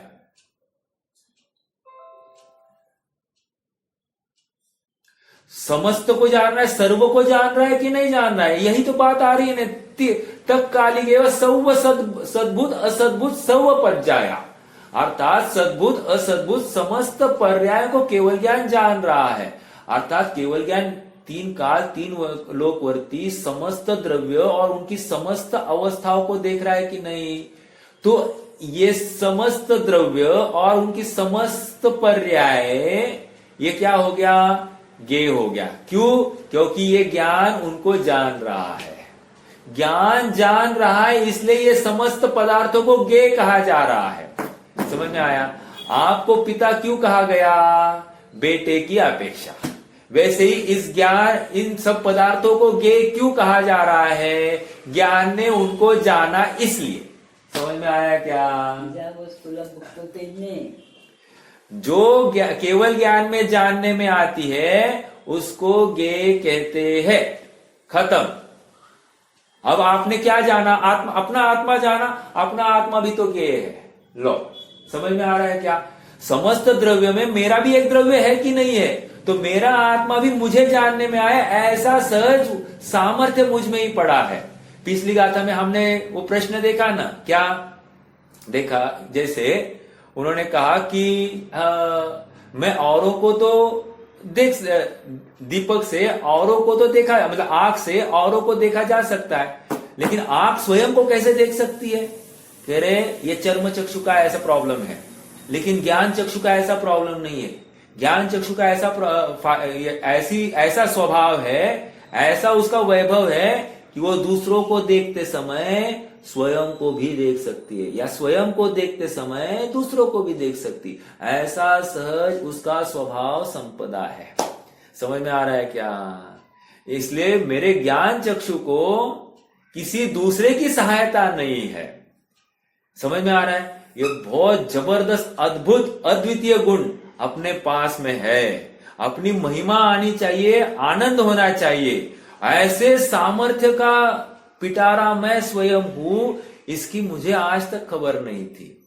समस्त को जान रहा है, सर्व को जान रहा है कि नहीं जान रहा है? यही तो बात आ रही है ना। तत्कालिक एवं सौव सद्भुत असद्भुत सौव पज्जाया, अर्थात सद्भुत असद्भुत समस्त पर्याय को केवल ज्ञान जान रहा है। अर्थात केवल ज्ञान तीन काल तीन लोकवर्ती समस्त द्रव्य और उनकी समस्त अवस्थाओं को देख रहा है कि नहीं? तो ये समस्त द्रव्य और उनकी समस्त पर्याय ये क्या हो गया? ज्ञेय हो गया। क्यों? क्योंकि ये ज्ञान उनको जान रहा है। ज्ञान जान रहा है इसलिए ये समस्त पदार्थों को ज्ञेय कहा जा रहा है। समझ में आया? आपको पिता क्यों कहा गया? बेटे की अपेक्षा। वैसे ही इस ज्ञान इन सब पदार्थों को ज्ञेय क्यों कहा जा रहा है? ज्ञान ने उनको जाना इसलिए। समझ में आया क्या? जो केवल ज्ञान में जानने में आती है उसको ज्ञेय कहते हैं। खत्म। अब आपने क्या जाना? आत्मा, अपना आत्मा जाना। अपना आत्मा भी तो ज्ञेय है। लो, समझ में आ रहा है क्या? समस्त द्रव्य में मेरा भी एक द्रव्य है कि नहीं है? तो मेरा आत्मा भी मुझे जानने में आया, ऐसा सहज सामर्थ्य मुझ में ही पड़ा है। पिछली गाथा में हमने वो प्रश्न देखा ना, क्या देखा? जैसे उन्होंने कहा कि मैं औरों को तो दीपक से औरों को तो देखा, मतलब आंख से औरों को देखा जा सकता है, लेकिन आंख स्वयं को कैसे देख सकती है? कह रहे ये चर्म चक्षु का ऐसा प्रॉब्लम है, लेकिन ज्ञान चक्षु का ऐसा प्रॉब्लम नहीं है। ज्ञान चक्षु का ऐसा स्वभाव है, ऐसा उसका वैभव है कि वो दूसरों को देखते समय स्वयं को भी देख सकती है, या स्वयं को देखते समय दूसरों को भी देख सकती। ऐसा सहज उसका स्वभाव संपदा है। समझ में आ रहा है क्या? इसलिए मेरे ज्ञान चक्षु को किसी दूसरे की सहायता नहीं है। समझ में आ रहा है? ये बहुत जबरदस्त अद्भुत अद्वितीय गुण अपने पास में है। अपनी महिमा आनी चाहिए, आनंद होना चाहिए। ऐसे सामर्थ्य का पिटारा मैं स्वयं हूं, इसकी मुझे आज तक खबर नहीं थी।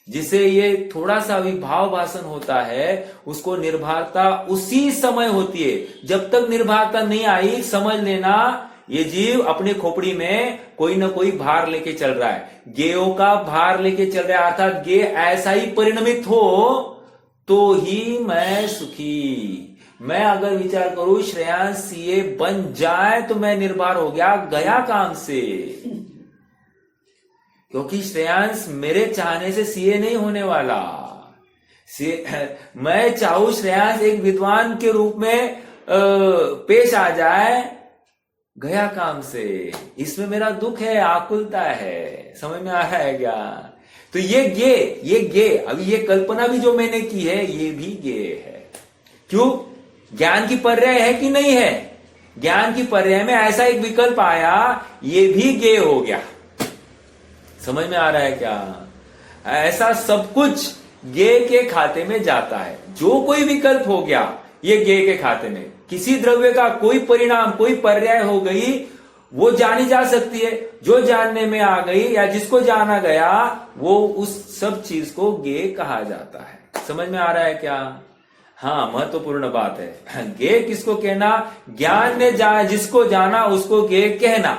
जिसे ये थोड़ा सा भी भाव भाषण होता है उसको निर्भरता उसी समय होती है। जब तक निर्भरता नहीं आई, समझ लेना ये जीव अपने खोपड़ी में कोई ना कोई भार लेके चल रहा है, गेयों का भार लेके चल रहा है। अर्थात गे ऐसा ही परिणमित हो तो ही मैं सुखी। मैं अगर विचार करूं श्रेयांश सीए बन जाए तो मैं निर्भर हो गया काम से, क्योंकि श्रेयांश मेरे चाहने से सीए नहीं होने वाला। मैं चाहूं श्रेयांश एक विद्वान के रूप में पेश आ जाए, गया काम से। इसमें मेरा दुख है, आकुलता है। समझ में आ रहा है क्या? तो ये गे अभी ये कल्पना भी जो मैंने की है ये भी गे है। क्यों? ज्ञान की पर्याय है कि नहीं है? ज्ञान की पर्याय में ऐसा एक विकल्प आया, ये भी गे हो गया। समझ में आ रहा है क्या? ऐसा सब कुछ गे के खाते में जाता है। जो कोई विकल्प हो गया ये गे के खाते में। किसी द्रव्य का कोई परिणाम, कोई पर्याय हो गई, वो जानी जा सकती है। जो जानने में आ गई या जिसको जाना गया वो उस सब चीज को गे कहा जाता है। समझ में आ रहा है क्या? हाँ, महत्वपूर्ण बात है। गे किसको कहना? ज्ञान ने जिसको जाना उसको गे कहना।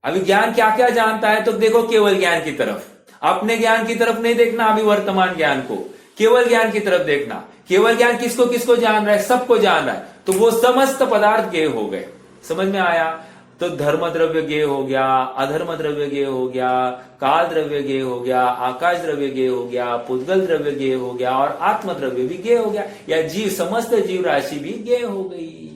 अभी ज्ञान क्या क्या जानता है? तो देखो केवल ज्ञान की तरफ, अपने ज्ञान की तरफ नहीं देखना। अभी वर्तमान ज्ञान को, केवल ज्ञान की तरफ देखना। केवल ज्ञान किसको किसको जान रहा है? सबको जान रहा है। तो वो समस्त पदार्थ गे हो गए। समझ में आया? तो धर्म द्रव्य गे हो गया, अधर्म द्रव्य गे हो गया, काल द्रव्य गे हो गया, आकाश द्रव्य गे हो गया, पुद्गल द्रव्य गे हो गया, और आत्म द्रव्य भी गे हो गया, या जीव समस्त जीव राशि भी गे हो गई।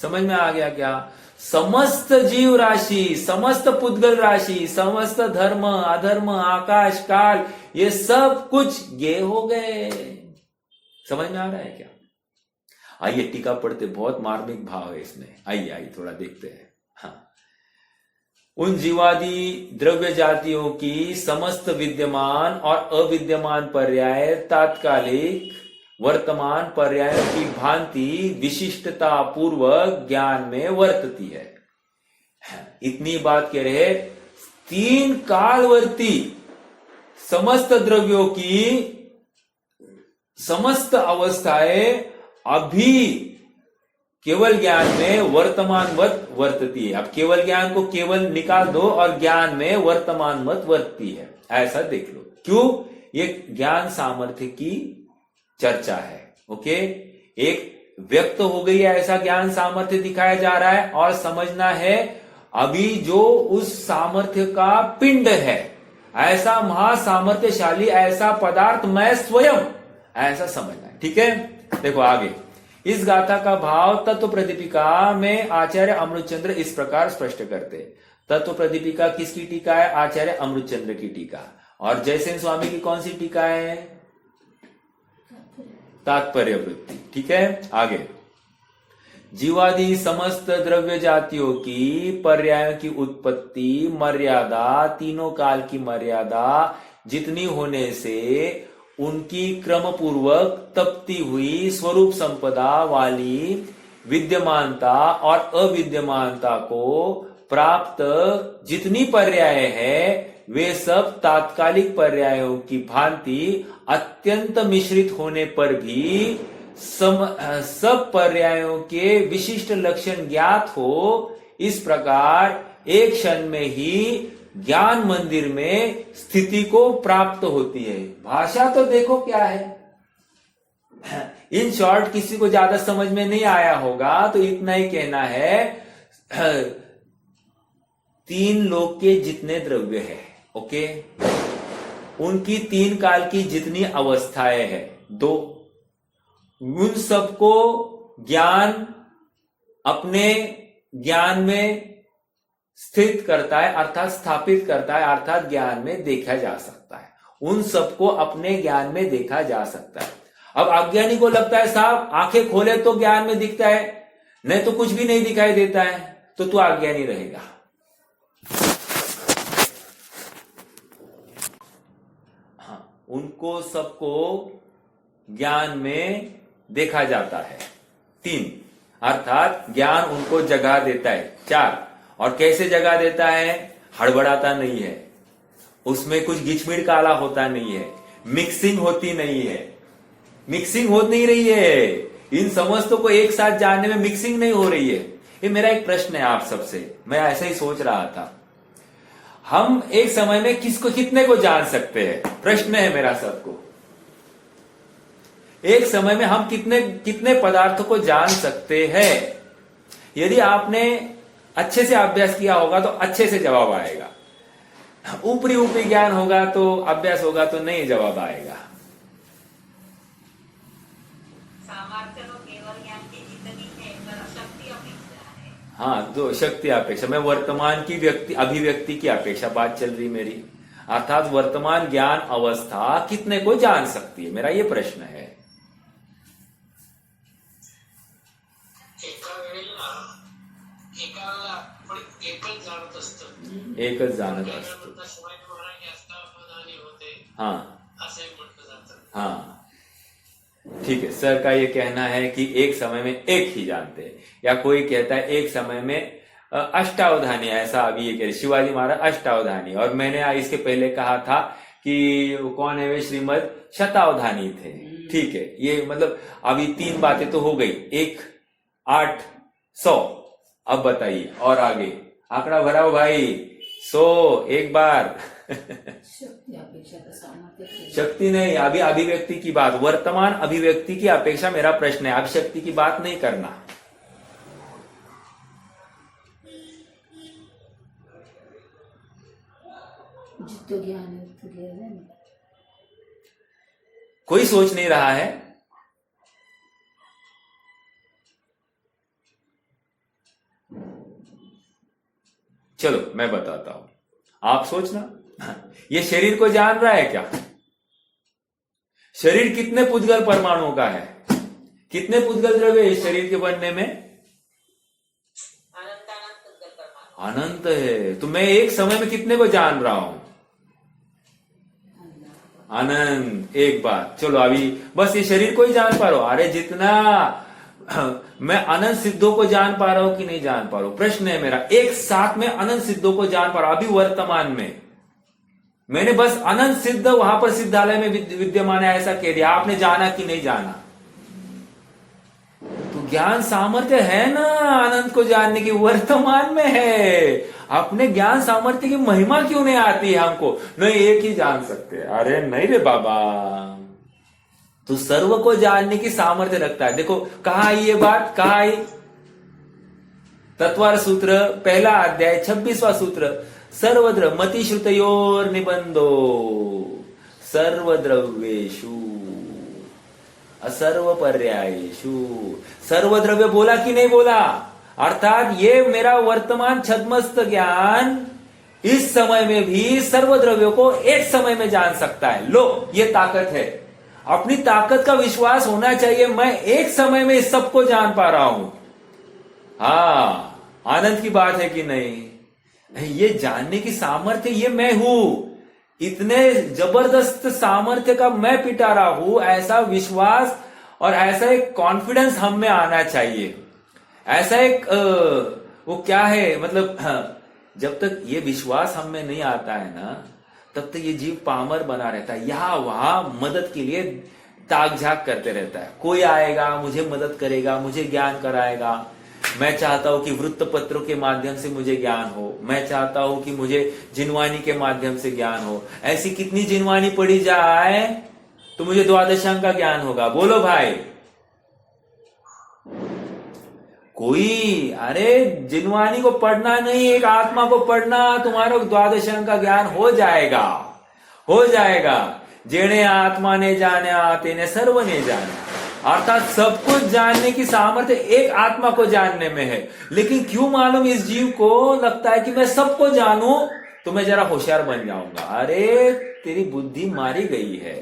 समझ में आ गया क्या? समस्त जीव राशि, समस्त पुद्गल राशि, समस्त धर्म अधर्म आकाश काल, ये सब कुछ गे हो गए। समझ में आ रहा है क्या? आइए टीका पढ़ते, बहुत मार्मिक भाव है इसमें। आइए थोड़ा देखते हैं। हाँ, उन जीवादि द्रव्य जातियों की समस्त विद्यमान और अविद्यमान पर्याय तात्कालिक वर्तमान पर्यायों की भांति विशिष्टता पूर्वक ज्ञान में वर्तती है। इतनी बात कह रहे, तीन कालवर्ती समस्त द्रव्यों की समस्त अवस्थाएं अभी केवल ज्ञान में वर्तमानवत वर्तती है। अब केवल ज्ञान को केवल निकाल दो और ज्ञान में वर्तमानवत वर्तती है, ऐसा देख लो। क्यों? ये ज्ञान सामर्थ्य की चर्चा है। ओके, एक व्यक्त हो गई है, ऐसा ज्ञान सामर्थ्य दिखाया जा रहा है, और समझना है अभी जो उस सामर्थ्य का पिंड है, ऐसा महासामर्थ्यशाली ऐसा पदार्थ मैं स्वयं, ऐसा समझना है। ठीक है, देखो आगे। इस गाथा का भाव तत्व प्रदीपिका में आचार्य अमृतचंद्र इस प्रकार स्पष्ट करते। तत्व प्रदीपिका किसकी टीका है? आचार्य अमृतचंद्र की टीका। और जयसेन स्वामी की कौन सी टीका है? तात्पर्य वृत्ति। ठीक है, आगे। जीवादि समस्त द्रव्य जातियों की पर्यायों की उत्पत्ति मर्यादा, तीनों काल की मर्यादा जितनी होने से उनकी क्रम पूर्वक तपती हुई स्वरूप संपदा वाली विद्यमानता और अविद्यमानता को प्राप्त जितनी पर्याय है, वे सब तात्कालिक पर्यायों की भांति अत्यंत मिश्रित होने पर भी सब पर्यायों के विशिष्ट लक्षण ज्ञात हो, इस प्रकार एक क्षण में ही ज्ञान मंदिर में स्थिति को प्राप्त होती है। भाषा तो देखो क्या है। इन शॉर्ट, किसी को ज्यादा समझ में नहीं आया होगा तो इतना ही कहना है, तीन लोक के जितने द्रव्य है, ओके, उनकी तीन काल की जितनी अवस्थाएं हैं, दो, उन सबको ज्ञान अपने ज्ञान में स्थित करता है, अर्थात स्थापित करता है, अर्थात ज्ञान में देखा जा सकता है। उन सबको अपने ज्ञान में देखा जा सकता है। अब अज्ञानी को लगता है साहब आंखें खोले तो ज्ञान में दिखता है, नहीं तो कुछ भी नहीं दिखाई देता है, तो तू अज्ञानी रहेगा। हाँ, उनको सबको ज्ञान में देखा जाता है। तीन, अर्थात ज्ञान उनको जगा देता है। चार, और कैसे जगा देता है? हड़बड़ाता नहीं है, उसमें कुछ गिचमिड़ काला होता नहीं है, मिक्सिंग होती नहीं है, मिक्सिंग हो नहीं रही है। इन समस्तों को एक साथ जानने में मिक्सिंग नहीं हो रही है। ये मेरा एक प्रश्न है आप सबसे, मैं ऐसे ही सोच रहा था, हम एक समय में किसको कितने को जान सकते हैं? प्रश्न है मेरा सबको। एक समय में हम कितने पदार्थों को जान सकते हैं? यदि आपने अच्छे से अभ्यास किया होगा तो अच्छे से जवाब आएगा, ऊपरी ऊपरी ज्ञान होगा तो अभ्यास होगा तो नहीं जवाब आएगा। सामर्थ्य तो केवल ज्ञान की जितनी है, पर शक्ति अपेक्षा है। हाँ, तो शक्ति अपेक्षा, मैं वर्तमान की अभिव्यक्ति की अपेक्षा बात चल रही मेरी, अर्थात वर्तमान ज्ञान अवस्था कितने को जान सकती है, मेरा ये प्रश्न है। एकच जाणत असतो। हाँ हाँ, ठीक है। सर का ये कहना है कि एक समय में एक ही जानते हैं, या कोई कहता है एक समय में अष्टावधानी, ऐसा अभी ये कह रहे शिवाजी महाराज अष्टावधानी, और मैंने इसके पहले कहा था कि कौन है वे श्रीमद शतावधानी थे। ठीक है, ये मतलब अभी तीन बातें तो हो गई, 1, 8, 100। अब बताइए और आगे आंकड़ा भराओ भाई। 100 एक बार। शक्ति अपेक्षा का सामर्थ्य, शक्ति नहीं, अभी अभिव्यक्ति की बात, वर्तमान अभिव्यक्ति की अपेक्षा मेरा प्रश्न है, अभिशक्ति की बात नहीं करना। जितो ज्ञान है तो ज्ञान है ना। कोई सोच नहीं रहा है। चलो मैं बताता हूं, आप सोचना। ये शरीर को जान रहा है क्या? शरीर कितने पुद्गल परमाणुओं का है? कितने पुद्गल द्रव्य है इस शरीर के बनने में? अनंत है। तो मैं एक समय में कितने को जान रहा हूं? अनंत। एक बात, चलो अभी बस ये शरीर को ही जान पा रहा हूं। अरे जितना मैं अनंत सिद्धों को जान पा रहा हूं कि नहीं जान पा रहा हूं, प्रश्न है मेरा। एक साथ में अनंत सिद्धों को जान पा रहा हूं अभी वर्तमान में। मैंने बस अनंत सिद्ध वहां पर सिद्धालय में विद्यमान है ऐसा कह दिया, आपने जाना कि नहीं जाना? तो ज्ञान सामर्थ्य है ना आनंद को जानने की, वर्तमान में है। अपने ज्ञान सामर्थ्य की महिमा क्यों नहीं आती है हमको? नहीं, एक ही जान सकते। अरे नहीं रे बाबा, तू सर्व को जानने की सामर्थ्य रखता है। देखो कहा आई ये बात, कहा आई? तत्वार सूत्र पहला अध्याय 26वां सूत्र, सर्वद्र मति श्रुतयोर निबंधो सर्वद्रव्येषु असर्व पर्यायेषु। सर्वद्रव्य बोला कि नहीं बोला? अर्थात ये मेरा वर्तमान छद्मस्त ज्ञान इस समय में भी सर्वद्रव्यों को एक समय में जान सकता है। लो, ये ताकत है। अपनी ताकत का विश्वास होना चाहिए। मैं एक समय में इस सबको जान पा रहा हूं। हाँ, आनंद की बात है कि नहीं? ये जानने की सामर्थ्य ये मैं हूं। इतने जबरदस्त सामर्थ्य का मैं पिटा रहा हूं। ऐसा विश्वास और ऐसा एक कॉन्फिडेंस हम में आना चाहिए। ऐसा एक वो क्या है, मतलब जब तक ये विश्वास हम में नहीं आता है ना, तब तक ये जीव पामर बना रहता है। यहां वहां मदद के लिए ताक झाक करते रहता है। कोई आएगा, मुझे मदद करेगा, मुझे ज्ञान कराएगा। मैं चाहता हूं कि वृत्त पत्रों के माध्यम से मुझे ज्ञान हो। मैं चाहता हूं कि मुझे जिनवानी के माध्यम से ज्ञान हो। ऐसी कितनी जिनवानी पढ़ी जाए तो मुझे द्वादशांग का ज्ञान होगा। बोलो भाई, कोई? अरे जिनवानी को पढ़ना नहीं, एक आत्मा को पढ़ना, तुम्हारा द्वादशांग का ज्ञान हो जाएगा, हो जाएगा। जेने आत्मा ने जाना तेने सर्व ने जाना। अर्थात सब कुछ जानने की सामर्थ्य एक आत्मा को जानने में है। लेकिन क्यों मालूम इस जीव को लगता है कि मैं सबको जानूं तो मैं जरा होशियार बन जाऊंगा। अरे तेरी बुद्धि मारी गई है।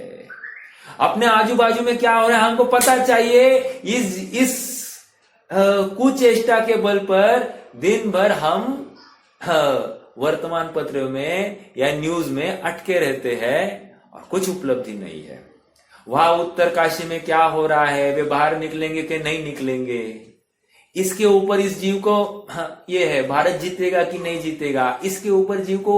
अपने आजू बाजू में क्या हो रहा है हमको पता चाहिए। इस कुचेष्टा के बल पर दिन भर हम वर्तमान पत्रों में या न्यूज में अटके रहते हैं और कुछ उपलब्धि नहीं है। वहां उत्तर काशी में क्या हो रहा है, वे बाहर निकलेंगे कि नहीं निकलेंगे, इसके ऊपर इस जीव को ये है भारत जीतेगा कि नहीं जीतेगा, इसके ऊपर जीव को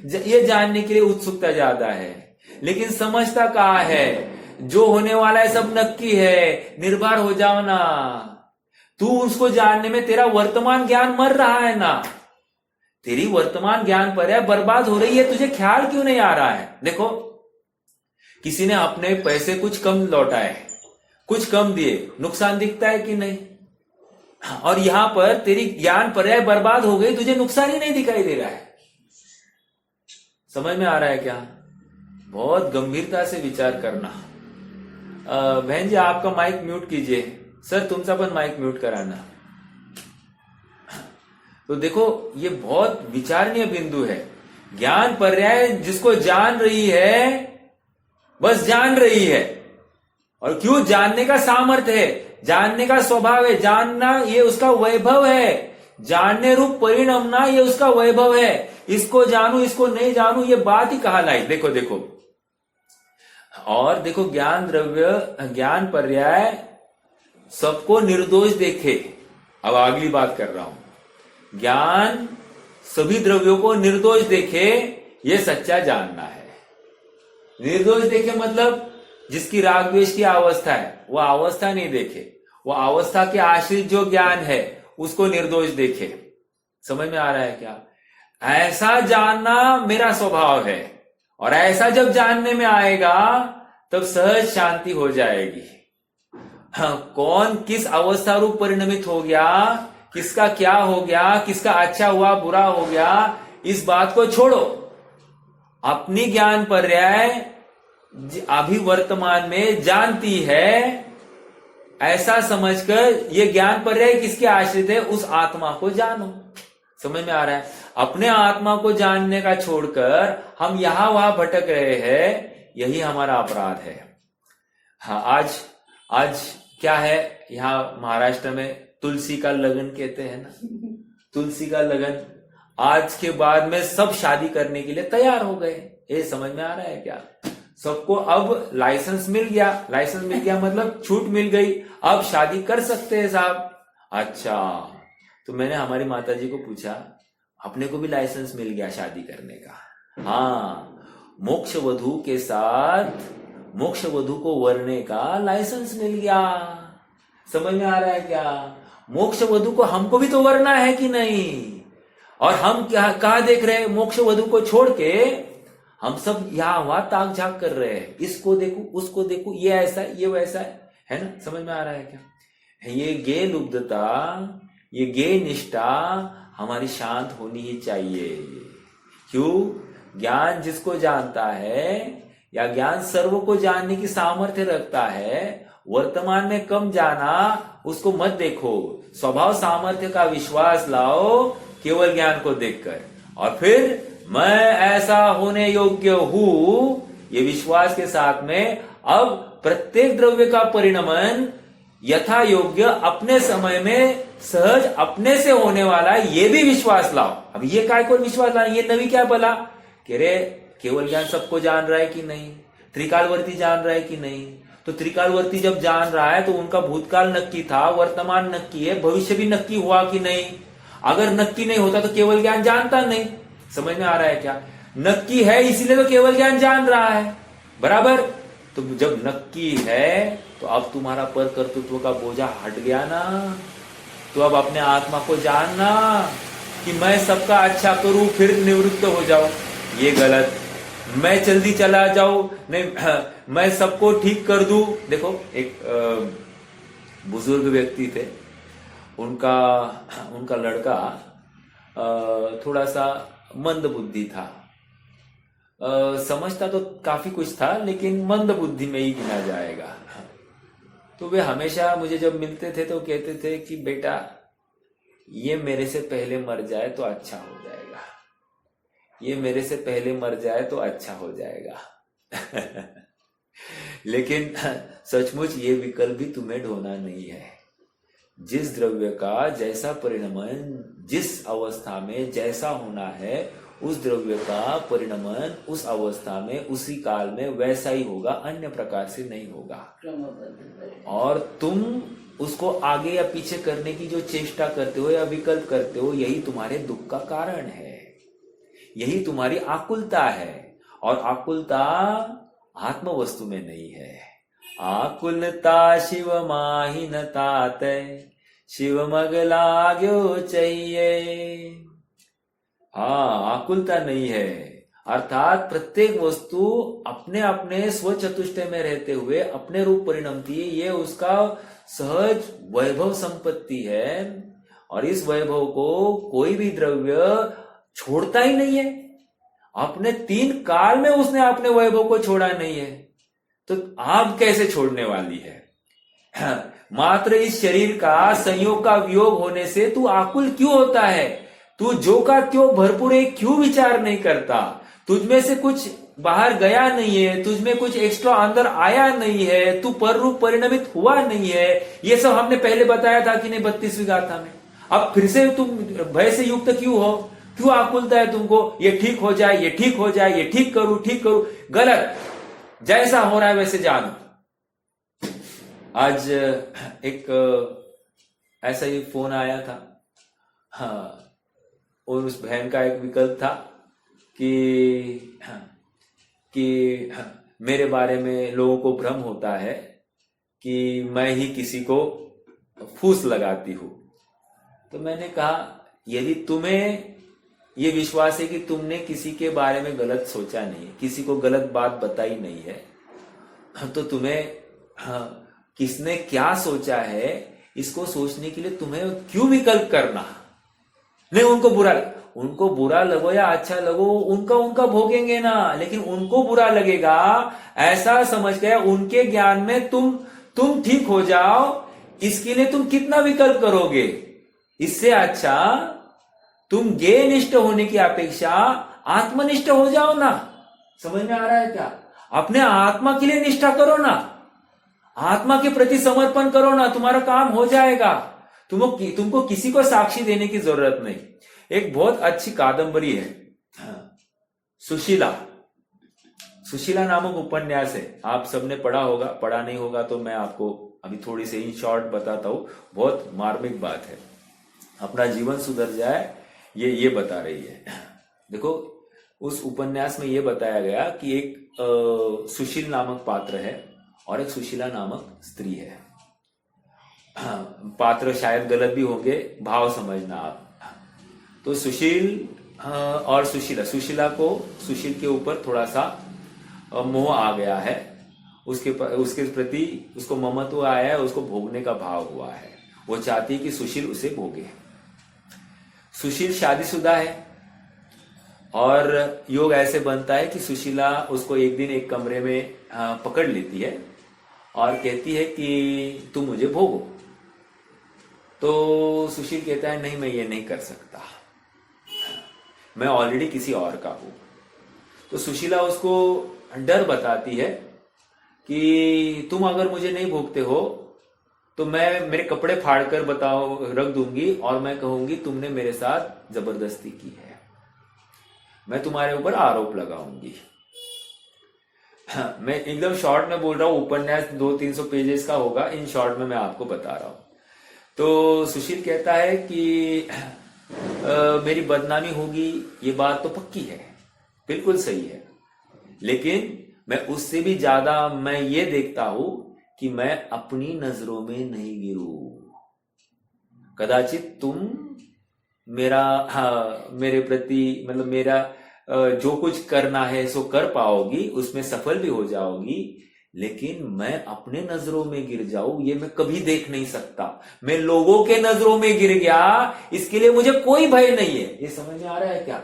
ये जानने के लिए उत्सुकता ज्यादा है। लेकिन समझता कहाँ है, जो होने वाला है सब नक्की है, निर्भर हो जाओ ना। तू उसको जानने में तेरा वर्तमान ज्ञान मर रहा है ना, तेरी वर्तमान ज्ञान पर है बर्बाद हो रही है। तुझे ख्याल क्यों नहीं आ रहा है? देखो, किसी ने अपने पैसे कुछ कम लौटाए, कुछ कम दिए, नुकसान दिखता है कि नहीं? और यहां पर तेरी ज्ञान पर्याय बर्बाद हो गई, तुझे नुकसान ही नहीं दिखाई दे रहा है। समझ में आ रहा है क्या? बहुत गंभीरता से विचार करना। बहन जी आपका माइक म्यूट कीजिए। सर तुमचा पण माइक म्यूट कराना। तो देखो, ये बहुत विचारणीय बिंदु है। ज्ञान पर्याय जिसको जान रही है, बस जान रही है। और क्यों? जानने का सामर्थ्य है, जानने का स्वभाव है, जानना ये उसका वैभव है, जानने रूप परिणामना ये उसका वैभव है। इसको जानू इसको नहीं जानू ये बात ही कहा लाई। देखो देखो, और देखो ज्ञान द्रव्य ज्ञान पर्याय सबको निर्दोष देखे। अब अगली बात कर रहा हूं, ज्ञान सभी द्रव्यों को निर्दोष देखे, ये सच्चा जानना है। निर्दोष देखे मतलब जिसकी राग द्वेष की अवस्था है वो अवस्था नहीं देखे, वो अवस्था के आश्रित जो ज्ञान है उसको निर्दोष देखे। समझ में आ रहा है क्या? ऐसा जानना मेरा स्वभाव है, और ऐसा जब जानने में आएगा तब सहज शांति हो जाएगी। कौन किस अवस्था रूप परिणमित हो गया, किसका क्या हो गया, किसका अच्छा हुआ बुरा हो गया, इस बात को छोड़ो। अपनी ज्ञान पर्याय अभी वर्तमान में जानती है, ऐसा समझकर ये ज्ञान पर्याय किसके आश्रित है, उस आत्मा को जानो। समझ में आ रहा है? अपने आत्मा को जानने का छोड़कर हम यहां वहां भटक रहे हैं, यही हमारा अपराध है। हाँ, आज क्या है, यहां महाराष्ट्र में तुलसी का लगन कहते हैं ना, तुलसी का लगन। आज के बाद में सब शादी करने के लिए तैयार हो गए। ये समझ में आ रहा है क्या? सबको अब लाइसेंस मिल गया। लाइसेंस मिल गया मतलब छूट मिल गई, अब शादी कर सकते हैं साहब। अच्छा, तो मैंने हमारी माताजी को पूछा, अपने को भी लाइसेंस मिल गया शादी करने का? हाँ, मोक्ष वधु के साथ मोक्ष वधु को वरने का लाइसेंस मिल गया। समझ में आ रहा है क्या? मोक्ष वधु को हमको भी तो वरना है कि नहीं? और हम क्या कहा देख रहे हैं? मोक्ष वधु को छोड़ के हम सब यहाँ वहां ताक झाक कर रहे हैं, इसको देखो उसको देखो, ये ऐसा है ये वैसा है ना? समझ में आ रहा है क्या? ये गे लुब्धता, ये गे निष्ठा हमारी शांत होनी ही चाहिए। क्यों? ज्ञान जिसको जानता है या ज्ञान सर्व को जानने की सामर्थ्य रखता है, वर्तमान में कम जाना उसको मत देखो, स्वभाव सामर्थ्य का विश्वास लाओ केवल ज्ञान को देखकर, और फिर मैं ऐसा होने योग्य हूं ये विश्वास के साथ में अब प्रत्येक द्रव्य का परिणमन यथा योग्य अपने समय में सहज अपने से होने वाला, ये भी विश्वास लाओ। अब ये काय को विश्वास लाना? ये नवी क्या बोला कि रे केवल ज्ञान सबको जान रहा है कि नहीं, त्रिकालवर्ती जान रहा है कि नहीं? तो त्रिकालवर्ती जब जान रहा है तो उनका भूतकाल नक्की था, वर्तमान नक्की है, भविष्य भी नक्की हुआ कि नहीं? अगर नक्की नहीं होता तो केवल ज्ञान जानता नहीं। समझ में आ रहा है क्या? नक्की है इसीलिए तो केवल ज्ञान जान रहा है, बराबर? तो जब नक्की है तो अब तुम्हारा पर कर्तृत्व का बोझा हट गया ना, तो अब अपने आत्मा को जानना कि मैं सबका अच्छा करूं फिर निवृत्त हो जाऊं, ये गलत। मैं जल्दी चला जाऊं, नहीं मैं सबको ठीक कर दूं। देखो एक बुजुर्ग व्यक्ति थे, उनका लड़का थोड़ा सा मंद बुद्धि था, समझता तो काफी कुछ था लेकिन मंद बुद्धि में ही गिना जाएगा। तो वे हमेशा मुझे जब मिलते थे तो कहते थे कि बेटा ये मेरे से पहले मर जाए तो अच्छा हो जाएगा, ये मेरे से पहले मर जाए तो अच्छा हो जाएगा। लेकिन सचमुच ये विकल्प भी तुम्हें ढोना नहीं है। जिस द्रव्य का जैसा परिणमन जिस अवस्था में जैसा होना है, उस द्रव्य का परिणमन उस अवस्था में उसी काल में वैसा ही होगा, अन्य प्रकार से नहीं होगा। और तुम उसको आगे या पीछे करने की जो चेष्टा करते हो या विकल्प करते हो, यही तुम्हारे दुख का कारण है, यही तुम्हारी आकुलता है। और आकुलता आत्म वस्तु में नहीं है। आकुलता शिव माही न तातै, शिव मग लाग्यो चाहिए। हाँ, आकुलता नहीं है, अर्थात प्रत्येक वस्तु अपने अपने स्वचतुष्टय में रहते हुए अपने रूप परिणमती है, ये उसका सहज वैभव संपत्ति है। और इस वैभव को कोई भी द्रव्य छोड़ता ही नहीं है। अपने 3 काल में उसने अपने वैभव को छोड़ा नहीं है, तो आप कैसे छोड़ने वाली है? मात्र इस शरीर का संयोग का वियोग होने से तू आकुल क्यों होता है? तू जो का त्यों भरपूर है क्यों विचार नहीं करता? तुझमें से कुछ बाहर गया नहीं है, तुझमें कुछ एक्स्ट्रा अंदर आया नहीं है, तू पर रूप परिणमित हुआ नहीं है। ये सब हमने पहले बताया था कि नहीं 32वीं गाथा में। अब फिर से तुम भय से युक्त क्यों हो? क्यों आकुलता है तुमको? ये ठीक हो जाए, ये ठीक हो जाए, ये ठीक करूं। गलत, जैसा हो रहा है वैसे जानो। आज एक ऐसा ही फोन आया था, हाँ, और उस बहन का एक विकल्प था कि मेरे बारे में लोगों को भ्रम होता है कि मैं ही किसी को फूस लगाती हूं। तो मैंने कहा यदि तुम्हें ये विश्वास है कि तुमने किसी के बारे में गलत सोचा नहीं, किसी को गलत बात बताई नहीं है, तो तुम्हें किसने क्या सोचा है इसको सोचने के लिए तुम्हें क्यों विकल्प करना? नहीं, उनको बुरा लगो या अच्छा लगो, उनका भोगेंगे ना, लेकिन उनको बुरा लगेगा ऐसा समझ के उनके ज्ञान में तुम ठीक हो जाओ, इसके लिए तुम कितना विकल्प करोगे? इससे अच्छा तुम ज्ञेय निष्ठ होने की अपेक्षा आत्मनिष्ठ हो जाओ ना। समझ में आ रहा है क्या? अपने आत्मा के लिए निष्ठा करो ना, आत्मा के प्रति समर्पण करो ना, तुम्हारा काम हो जाएगा। तुमको किसी को साक्षी देने की जरूरत नहीं। एक बहुत अच्छी कादंबरी है, सुशीला नामक उपन्यास है, आप सबने पढ़ा होगा, पढ़ा नहीं होगा तो मैं आपको अभी थोड़ी सी शॉर्ट बताता हूं। बहुत मार्मिक बात है, अपना जीवन सुधर जाए ये बता रही है। देखो उस उपन्यास में ये बताया गया कि एक सुशील नामक पात्र है और एक सुशीला नामक स्त्री है। पात्र शायद गलत भी होंगे, भाव समझना आप। तो सुशील और सुशीला को सुशील के ऊपर थोड़ा सा मोह आ गया है, उसके प्रति उसको ममत्व आया है, उसको भोगने का भाव हुआ है। वो चाहती है कि सुशील उसे भोगे। सुशील शादीशुदा है और योग ऐसे बनता है कि सुशीला उसको एक दिन एक कमरे में पकड़ लेती है और कहती है कि तुम मुझे भोगो। तो सुशील कहता है नहीं, मैं ये नहीं कर सकता, मैं ऑलरेडी किसी और का हूं। तो सुशीला उसको डर बताती है कि तुम अगर मुझे नहीं भोगते हो तो मैं मेरे कपड़े फाड़कर रख दूंगी और मैं कहूंगी तुमने मेरे साथ जबरदस्ती की है, मैं तुम्हारे ऊपर आरोप लगाऊंगी। मैं एकदम शॉर्ट में बोल रहा हूं, उपन्यास 200-300 पेजेस का होगा, इन शॉर्ट में मैं आपको बता रहा हूं। तो सुशील कहता है कि मेरी बदनामी होगी, ये बात तो पक्की है, बिल्कुल सही है, लेकिन मैं उससे भी ज्यादा मैं ये देखता हूं कि मैं अपनी नजरों में नहीं गिरूं। कदाचित तुम मेरे प्रति मतलब मेरा जो कुछ करना है सो कर पाओगी, उसमें सफल भी हो जाओगी, लेकिन मैं अपने नजरों में गिर जाऊं ये मैं कभी देख नहीं सकता। मैं लोगों के नजरों में गिर गया, इसके लिए मुझे कोई भय नहीं है। ये समझ में आ रहा है क्या?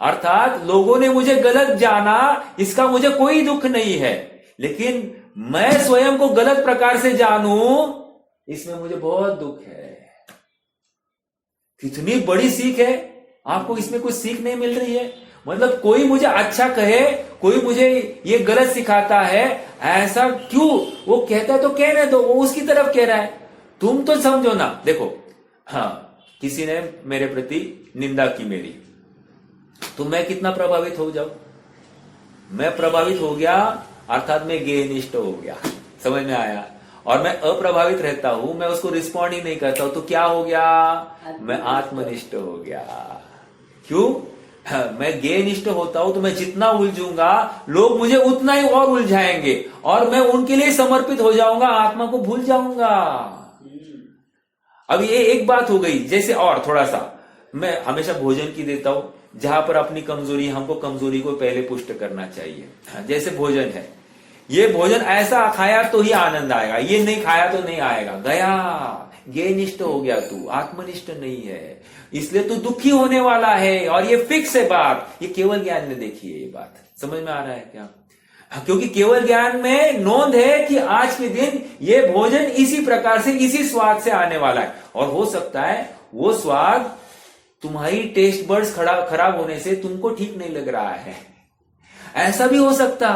अर्थात लोगों ने मुझे गलत जाना, इसका मुझे कोई दुख नहीं है, लेकिन मैं स्वयं को गलत प्रकार से जानूं, इसमें मुझे बहुत दुख है। कितनी बड़ी सीख है! आपको इसमें कुछ सीख नहीं मिल रही है? मतलब कोई मुझे अच्छा कहे, कोई मुझे ये गलत सिखाता है, ऐसा क्यों? वो कहता है तो कहने दो, वो उसकी तरफ कह रहा है, तुम तो समझो ना। देखो, हाँ, किसी ने मेरे प्रति निंदा की मेरी, तो मैं कितना प्रभावित हो जाऊं? मैं प्रभावित हो गया, अर्थात मैं गेयनिष्ठ हो गया। समझ में आया? और मैं अप्रभावित रहता हूं, मैं उसको रिस्पॉन्ड ही नहीं करता हूं, तो क्या हो गया? मैं आत्मनिष्ठ हो गया। क्यों? मैं गेयनिष्ठ होता हूं तो मैं जितना उलझूंगा, लोग मुझे उतना ही और उलझाएंगे और मैं उनके लिए समर्पित हो जाऊंगा, आत्मा को भूल जाऊंगा। अब ये एक बात हो गई। जैसे और थोड़ा सा मैं हमेशा भोजन की देता हूं, जहां पर अपनी कमजोरी, हमको कमजोरी को पहले पुष्ट करना चाहिए। जैसे भोजन है, ये भोजन ऐसा खाया तो ही आनंद आएगा, ये नहीं खाया तो नहीं आएगा। गया, गेयनिष्ठ हो गया तू, आत्मनिष्ठ नहीं है, इसलिए तू दुखी होने वाला है। और ये फिक्स है बात, ये केवल ज्ञान में देखिए, ये बात समझ में आ रहा है क्या? क्योंकि केवल ज्ञान में नोंद है कि आज के दिन ये भोजन इसी प्रकार से, इसी स्वाद से आने वाला है। और हो सकता है वो स्वाद तुम्हारी टेस्ट बर्ड्स खराब होने से तुमको ठीक नहीं लग रहा है। ऐसा भी हो सकता,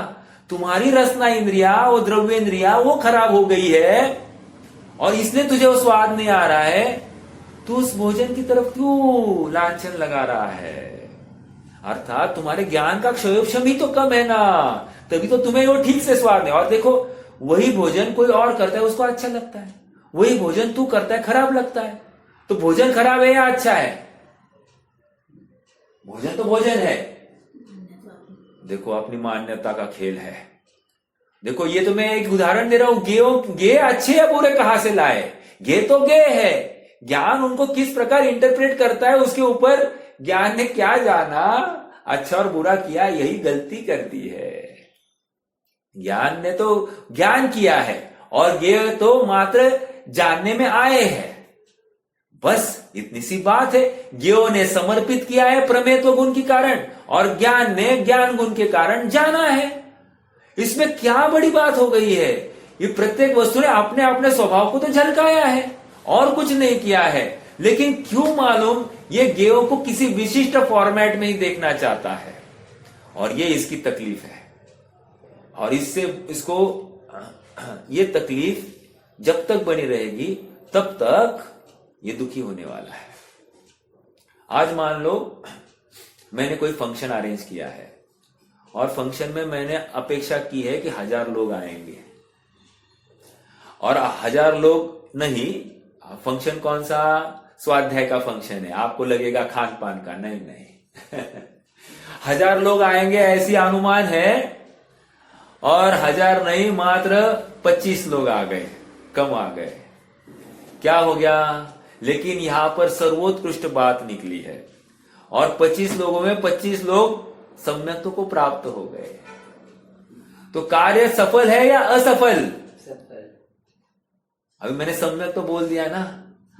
तुम्हारी रसना इंद्रिया, वो द्रव्य इंद्रिया वो खराब हो गई है और इसलिए तुझे वो स्वाद नहीं आ रहा है। तू उस भोजन की तरफ क्यों लांछन लगा रहा है? अर्थात तुम्हारे ज्ञान का क्षयोक्षम ही तो कम है ना, तभी तो तुम्हें वो ठीक से स्वाद नहीं। और देखो, वही भोजन कोई और करता है, उसको अच्छा लगता है, वही भोजन तू करता है, खराब लगता है। तो भोजन खराब है या अच्छा है? भोजन तो भोजन है। देखो, अपनी मान्यता का खेल है। देखो, ये तो मैं एक उदाहरण दे रहा हूं। गे अच्छे या बुरे कहां से लाए? गे तो गे है, ज्ञान उनको किस प्रकार इंटरप्रेट करता है उसके ऊपर ज्ञान ने क्या जाना, अच्छा और बुरा किया, यही गलती कर दी है। ज्ञान ने तो ज्ञान किया है और गे तो मात्र जानने में आए हैं, बस इतनी सी बात है। ज्ञो ने समर्पित किया है प्रमेत्व गुण के कारण और ज्ञान ने ज्ञान गुण के कारण जाना है। इसमें क्या बड़ी बात हो गई है? ये प्रत्येक वस्तु ने अपने अपने स्वभाव को तो झलकाया है और कुछ नहीं किया है, लेकिन क्यों मालूम ये ज्ञेय को किसी विशिष्ट फॉर्मेट में ही देखना चाहता है, और ये इसकी तकलीफ है। और इसको ये तकलीफ जब तक बनी रहेगी तब तक ये दुखी होने वाला है। आज मान लो मैंने कोई फंक्शन अरेंज किया है और फंक्शन में मैंने अपेक्षा की है कि 1000 लोग आएंगे, और 1000 लोग नहीं, फंक्शन कौन सा? स्वाध्याय का फंक्शन है, आपको लगेगा खान पान का, नहीं नहीं 1000 लोग आएंगे ऐसी अनुमान है, और 1000 नहीं मात्र 25 लोग आ गए, कम आ गए। क्या हो गया? लेकिन यहां पर सर्वोत्कृष्ट बात निकली है और 25 लोगों में 25 लोग सम्यक्त्व को प्राप्त हो गए। तो कार्य सफल है या असफल? सफल। अभी मैंने सम्यक तो बोल दिया ना,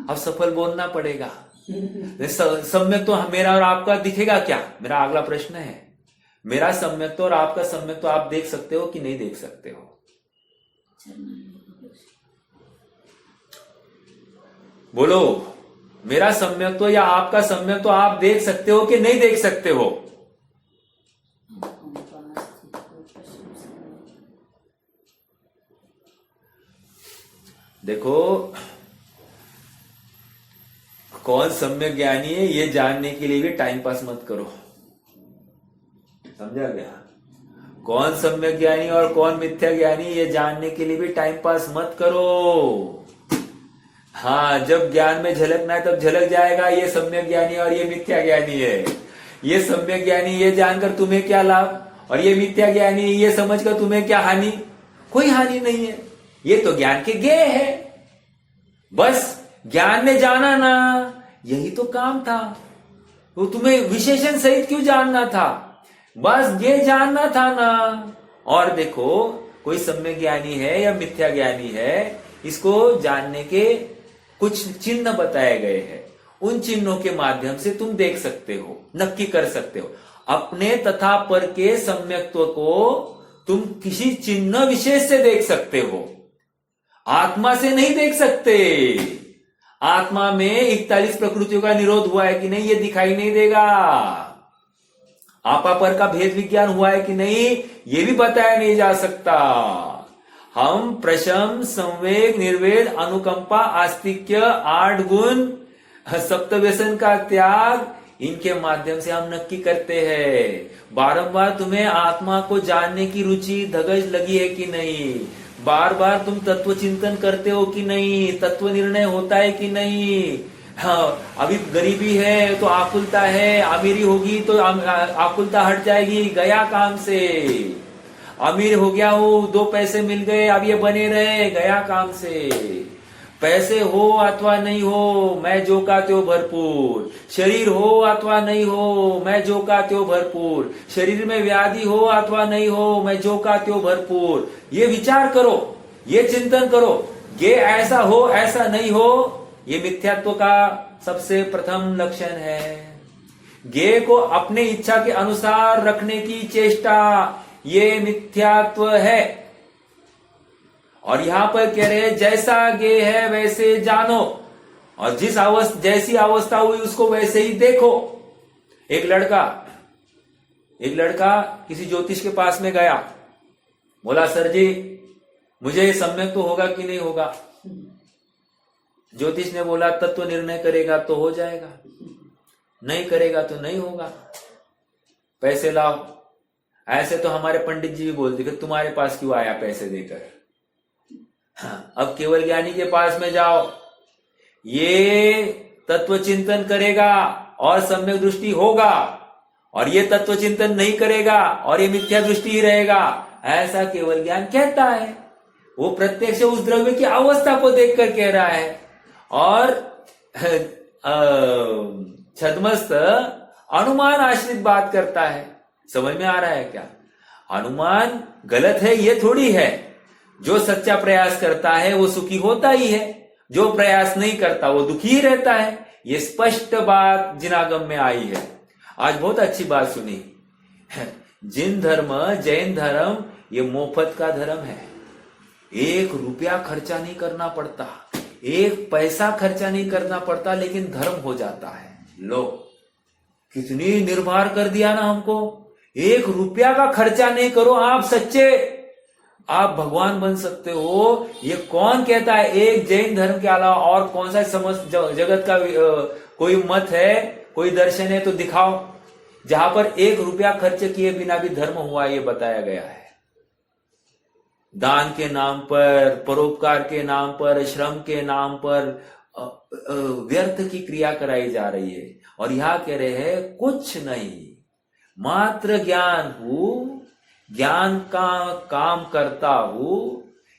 अब सफल बोलना पड़ेगा। सम्यक तो मेरा और आपका दिखेगा क्या? मेरा अगला प्रश्न है, मेरा सम्यक तो और आपका सम्यक तो आप देख सकते हो कि नहीं देख सकते हो? बोलो, मेरा सम्यक तो या आपका सम्यक तो आप देख सकते हो कि नहीं देख सकते हो? देखो, कौन सम्यक ज्ञानी है ये जानने के लिए भी टाइम पास मत करो, समझा गया? कौन सम्यक ज्ञानी और कौन मिथ्या ज्ञानी ये जानने के लिए भी टाइम पास मत करो। हाँ, जब ज्ञान में झलकना है तब झलक जाएगा, ये सम्यक ज्ञानी और ये मिथ्या ज्ञानी है। ये सम्यक ज्ञानी ये जानकर तुम्हें क्या लाभ और ये मिथ्या ज्ञानी ये समझकर तुम्हें क्या हानि? कोई हानि नहीं है। ये तो ज्ञान के ज्ञेय है, बस ज्ञान में जाना ना, यही तो काम था। तो तुम्हें विशेषण सहित क्यों जानना था? बस ये जानना था ना। और देखो, कोई सम्यक ज्ञानी है या मिथ्या ज्ञानी है, इसको जानने के कुछ चिन्ह बताए गए हैं। उन चिन्हों के माध्यम से तुम देख सकते हो, नक्की कर सकते हो। अपने तथा पर के सम्यक्त्व को तुम किसी चिन्ह विशेष से देख सकते हो, आत्मा से नहीं देख सकते। आत्मा में 41 प्रकृतियों का निरोध हुआ है कि नहीं, ये दिखाई नहीं देगा। आपा पर का भेद विज्ञान हुआ है कि नहीं, ये भी बताया नहीं जा सकता। हम प्रशम, संवेग, निर्वेद, अनुकंपा, आस्तिक्य, 8 गुण, सप्तव्यसन का त्याग, इनके माध्यम से हम नक्की करते हैं। बारंबार तुम्हें आत्मा को जानने की रुचि धगज लगी है कि नहीं? बार बार तुम तत्व चिंतन करते हो कि नहीं? तत्व निर्णय होता है कि नहीं? हाँ, अभी गरीबी है तो आकुलता है, अमीरी होगी तो आकुलता हट जाएगी, गया काम से। अमीर हो गया हूं, 2 पैसे मिल गए, अब ये बने रहे, गया काम से। पैसे हो अथवा नहीं हो, मैं जो का त्यों भरपूर। शरीर हो अथवा नहीं हो, मैं जो का त्यों भरपूर। शरीर में व्याधि हो अथवा नहीं हो, मैं जो का त्यों भरपूर। ये विचार करो, ये चिंतन करो, ये ऐसा हो ऐसा नहीं हो, ये मिथ्यात्व का सबसे प्रथम लक्षण है। गे को अपने इच्छा के अनुसार रखने की चेष्टा, ये मिथ्यात्व है। और यहां पर कह रहे हैं, जैसा गे है वैसे जानो, और जैसी अवस्था हुई उसको वैसे ही देखो। एक लड़का किसी ज्योतिष के पास में गया, बोला, सर जी मुझे सम्यक तो होगा कि नहीं होगा? ज्योतिष ने बोला, तत्व निर्णय करेगा तो हो जाएगा, नहीं करेगा तो नहीं होगा, पैसे लाओ। ऐसे तो हमारे पंडित जी भी बोलते कि तुम्हारे पास क्यों आया पैसे देकर। हाँ, अब केवल ज्ञानी के पास में जाओ, ये तत्व चिंतन करेगा और सम्यक दृष्टि होगा, और ये तत्व चिंतन नहीं करेगा और ये मिथ्या दृष्टि ही रहेगा, ऐसा केवल ज्ञान कहता है। वो प्रत्यक्ष उस द्रव्य की अवस्था को देखकर कह रहा है। और छद्मस्त अनुमान आश्रित बात करता है। समझ में आ रहा है क्या? अनुमान गलत है ये थोड़ी है। जो सच्चा प्रयास करता है वो सुखी होता ही है, जो प्रयास नहीं करता वो दुखी ही रहता है। ये स्पष्ट बात जिनागम में आई है। आज बहुत अच्छी बात सुनी। जिन धर्म, जैन धर्म, ये मुफ्त का धर्म है। 1 रुपया खर्चा नहीं करना पड़ता, 1 पैसा खर्चा नहीं करना पड़ता, लेकिन धर्म हो जाता है। लो, कितनी निर्भर कर दिया ना हमको। 1 रुपया का खर्चा नहीं करो, आप सच्चे, आप भगवान बन सकते हो। ये कौन कहता है? एक जैन धर्म के अलावा और कौन सा समस्त जगत का कोई मत है, कोई दर्शन है तो दिखाओ जहां पर 1 रुपया खर्च किए बिना भी धर्म हुआ, ये बताया गया है। दान के नाम पर, परोपकार के नाम पर, श्रम के नाम पर व्यर्थ की क्रिया कराई जा रही है। और यहां कह रहे हैं कुछ नहीं, मात्र ज्ञान हूं, ज्ञान का काम करता हूं,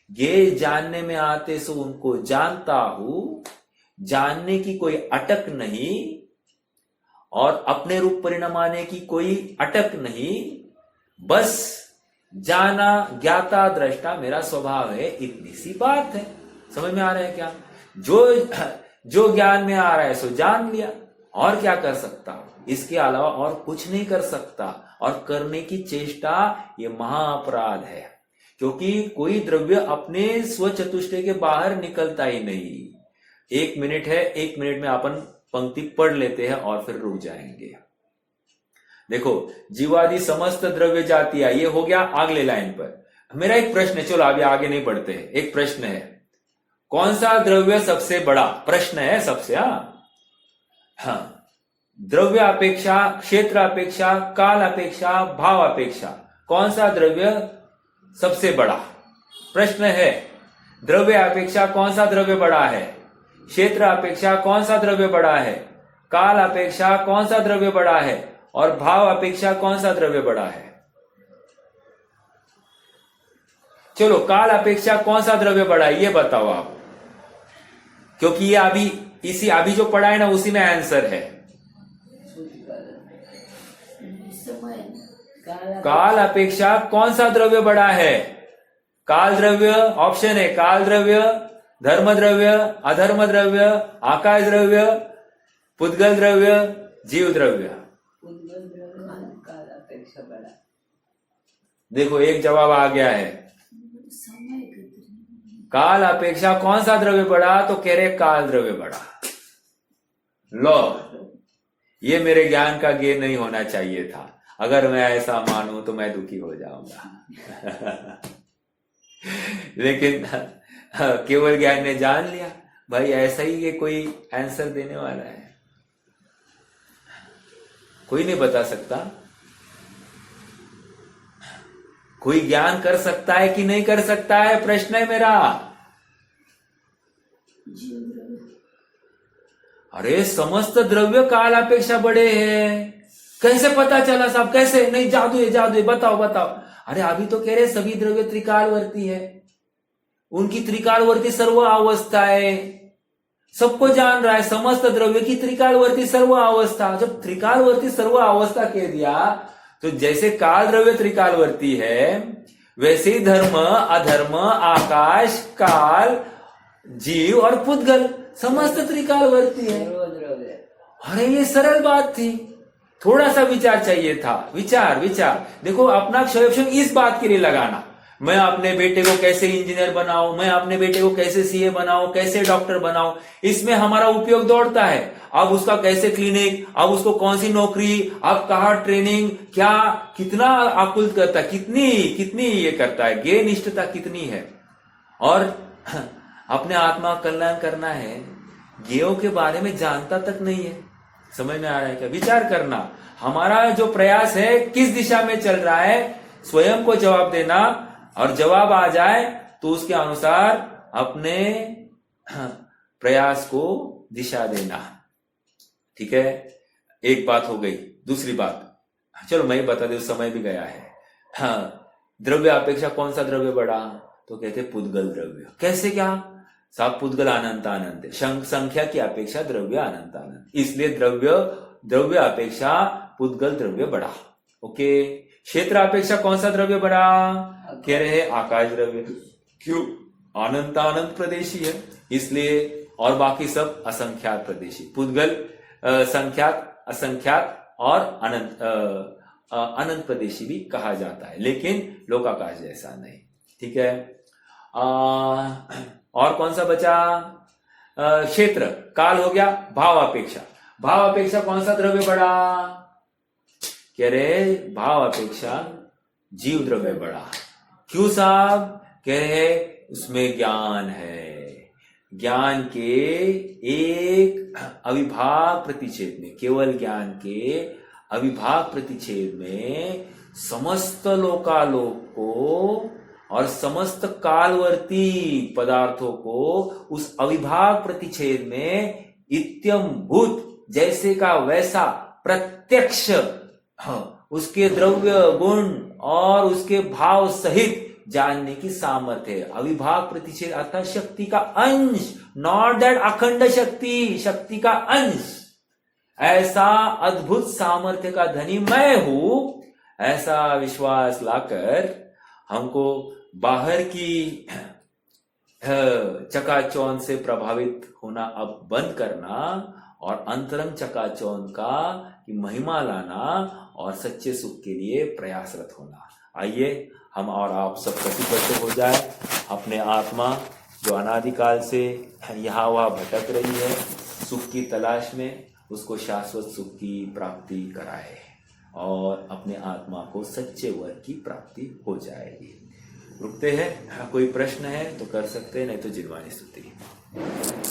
ये जानने में आते सो उनको जानता हूं, जानने की कोई अटक नहीं और अपने रूप परिणमाने की कोई अटक नहीं, बस जाना ज्ञाता दृष्टा मेरा स्वभाव है, इतनी सी बात है। समझ में आ रहा है क्या? जो ज्ञान में आ रहा है सो जान लिया, और क्या कर सकता, इसके अलावा और कुछ नहीं कर सकता। और करने की चेष्टा ये महाअपराध है, क्योंकि कोई द्रव्य अपने स्वचतुष्टय के बाहर निकलता ही नहीं। 1 मिनट है, 1 मिनट में अपन पंक्ति पढ़ लेते हैं और फिर रुक जाएंगे। देखो, जीवादि समस्त द्रव्य जातियां, ये हो गया अगले लाइन पर। मेरा एक प्रश्न है, चलो अभी आगे नहीं बढ़ते हैं। एक प्रश्न है, कौन सा द्रव्य सबसे बड़ा? प्रश्न है सबसे। हाँ, द्रव्य अपेक्षा, क्षेत्र अपेक्षा, काल अपेक्षा, भाव अपेक्षा, कौन सा द्रव्य सबसे बड़ा? प्रश्न है, द्रव्य अपेक्षा कौन सा द्रव्य बड़ा है? क्षेत्र अपेक्षा कौन सा द्रव्य बड़ा है? काल अपेक्षा कौन सा द्रव्य बड़ा है? और भाव अपेक्षा कौन सा द्रव्य बड़ा है? चलो, काल अपेक्षा कौन सा द्रव्य बड़ा है ये बताओ आप, क्योंकि ये अभी जो पढ़ा है ना, उसी में आंसर है। काल अपेक्षा कौन सा द्रव्य बड़ा है? काल द्रव्य, ऑप्शन है काल द्रव्य, धर्म द्रव्य, अधर्म द्रव्य, आकाश द्रव्य, पुद्गल द्रव्य, जीव द्रव्य। काल अपेक्षा बड़ा। देखो, एक जवाब आ गया है। काल अपेक्षा कौन सा द्रव्य बड़ा? तो कह रहे काल द्रव्य बड़ा। लो, ये मेरे ज्ञान का गेन नहीं होना चाहिए था। अगर मैं ऐसा मानूं तो मैं दुखी हो जाऊंगा। लेकिन केवल ज्ञान ने जान लिया, भाई ऐसा ही ये कोई आंसर देने वाला है, कोई नहीं बता सकता। कोई ज्ञान कर सकता है कि नहीं कर सकता है, प्रश्न है मेरा। अरे समस्त द्रव्य काल अपेक्षा बड़े हैं, कैसे पता चला साहब? कैसे? नहीं, जादू है, जादू है, बताओ बताओ। अरे अभी तो कह रहे सभी द्रव्य त्रिकालवर्ती है, उनकी त्रिकालवर्ती सर्व अवस्था है, सबको जान रहा है समस्त द्रव्य की त्रिकालवर्ती सर्व अवस्था। जब त्रिकालवर्ती सर्व अवस्था कह दिया, तो जैसे काल द्रव्य त्रिकालवर्ती है, वैसे ही धर्म, अधर्म, आकाश, काल, जीव और पुद्गल समस्त त्रिकालवर्ती है। अरे ये सरल बात थी, थोड़ा सा विचार चाहिए था। विचार देखो, अपना क्षय इस बात के लिए लगाना, मैं अपने बेटे को कैसे इंजीनियर बनाऊं, मैं अपने बेटे को कैसे सीए बनाऊं, कैसे डॉक्टर बनाऊं, इसमें हमारा उपयोग दौड़ता है। अब उसका कैसे क्लिनिक, अब उसको कौन सी नौकरी, अब कहाँ ट्रेनिंग, क्या कितना आकुल करता है, कितनी ये करता है, ज्ञ निष्ठता कितनी है। और अपने आत्मा कल्याण करना है, ज्ञों के बारे में जानता तक नहीं है। समझ में आ रहा है क्या? विचार करना, हमारा जो प्रयास है किस दिशा में चल रहा है, स्वयं को जवाब देना, और जवाब आ जाए तो उसके अनुसार अपने प्रयास को दिशा देना। ठीक है, एक बात हो गई। दूसरी बात, चलो मैं ही बता दे, समय भी गया है। हाँ, द्रव्य अपेक्षा कौन सा द्रव्य बड़ा? तो कहते पुद्गल द्रव्य। कैसे? क्या साहब? पुद्गल अनंत अनंत है, संख्या की अपेक्षा द्रव्य अनंत अनंत, इसलिए द्रव्य अपेक्षा पुद्गल द्रव्य बड़ा। ओके, क्षेत्र अपेक्षा कौन सा द्रव्य बड़ा? कह रहे हैं आकाश द्रव्य। क्यों? अनंत अनंत प्रदेशी है इसलिए, और बाकी सब असंख्यात प्रदेशी। पुद्गल संख्यात, असंख्यात और अनंत प्रदेशी भी कहा जाता है, लेकिन लोकाकाश जैसा नहीं। ठीक है, और कौन सा बचा? क्षेत्र, काल हो गया, भाव अपेक्षा कौन सा द्रव्य बड़ा? कह रहे भाव अपेक्षा जीव द्रव्य बड़ा। क्यों साहब? कह रहे उसमें ज्ञान है, ज्ञान के एक अविभाग प्रतिच्छेद में, केवल ज्ञान के अविभाग प्रतिच्छेद में समस्त लोकालोक को और समस्त कालवर्ती पदार्थों को उस अविभाग प्रतिच्छेद में इत्यम भूत, जैसे का वैसा प्रत्यक्ष, उसके द्रव्य गुण और उसके भाव सहित जानने की सामर्थ्य है। अविभाग प्रतिच्छेद अर्थात शक्ति का अंश, नॉट दैट अखंड शक्ति, शक्ति का अंश। ऐसा अद्भुत सामर्थ्य का धनी मैं हूं, ऐसा विश्वास लाकर हमको बाहर की चकाचौंध से प्रभावित होना अब बंद करना और अंतरंग चकाचौंध का की महिमा लाना और सच्चे सुख के लिए प्रयासरत होना। आइए हम और आप सब प्रतिबद्ध हो जाए, अपने आत्मा जो अनादिकाल से यहाँ वहाँ भटक रही है सुख की तलाश में, उसको शाश्वत सुख की प्राप्ति कराए और अपने आत्मा को सच्चे वर की प्राप्ति हो जाएगी। रुकते हैं, कोई प्रश्न है तो कर सकते हैं, नहीं तो जिनवानी स्तुति।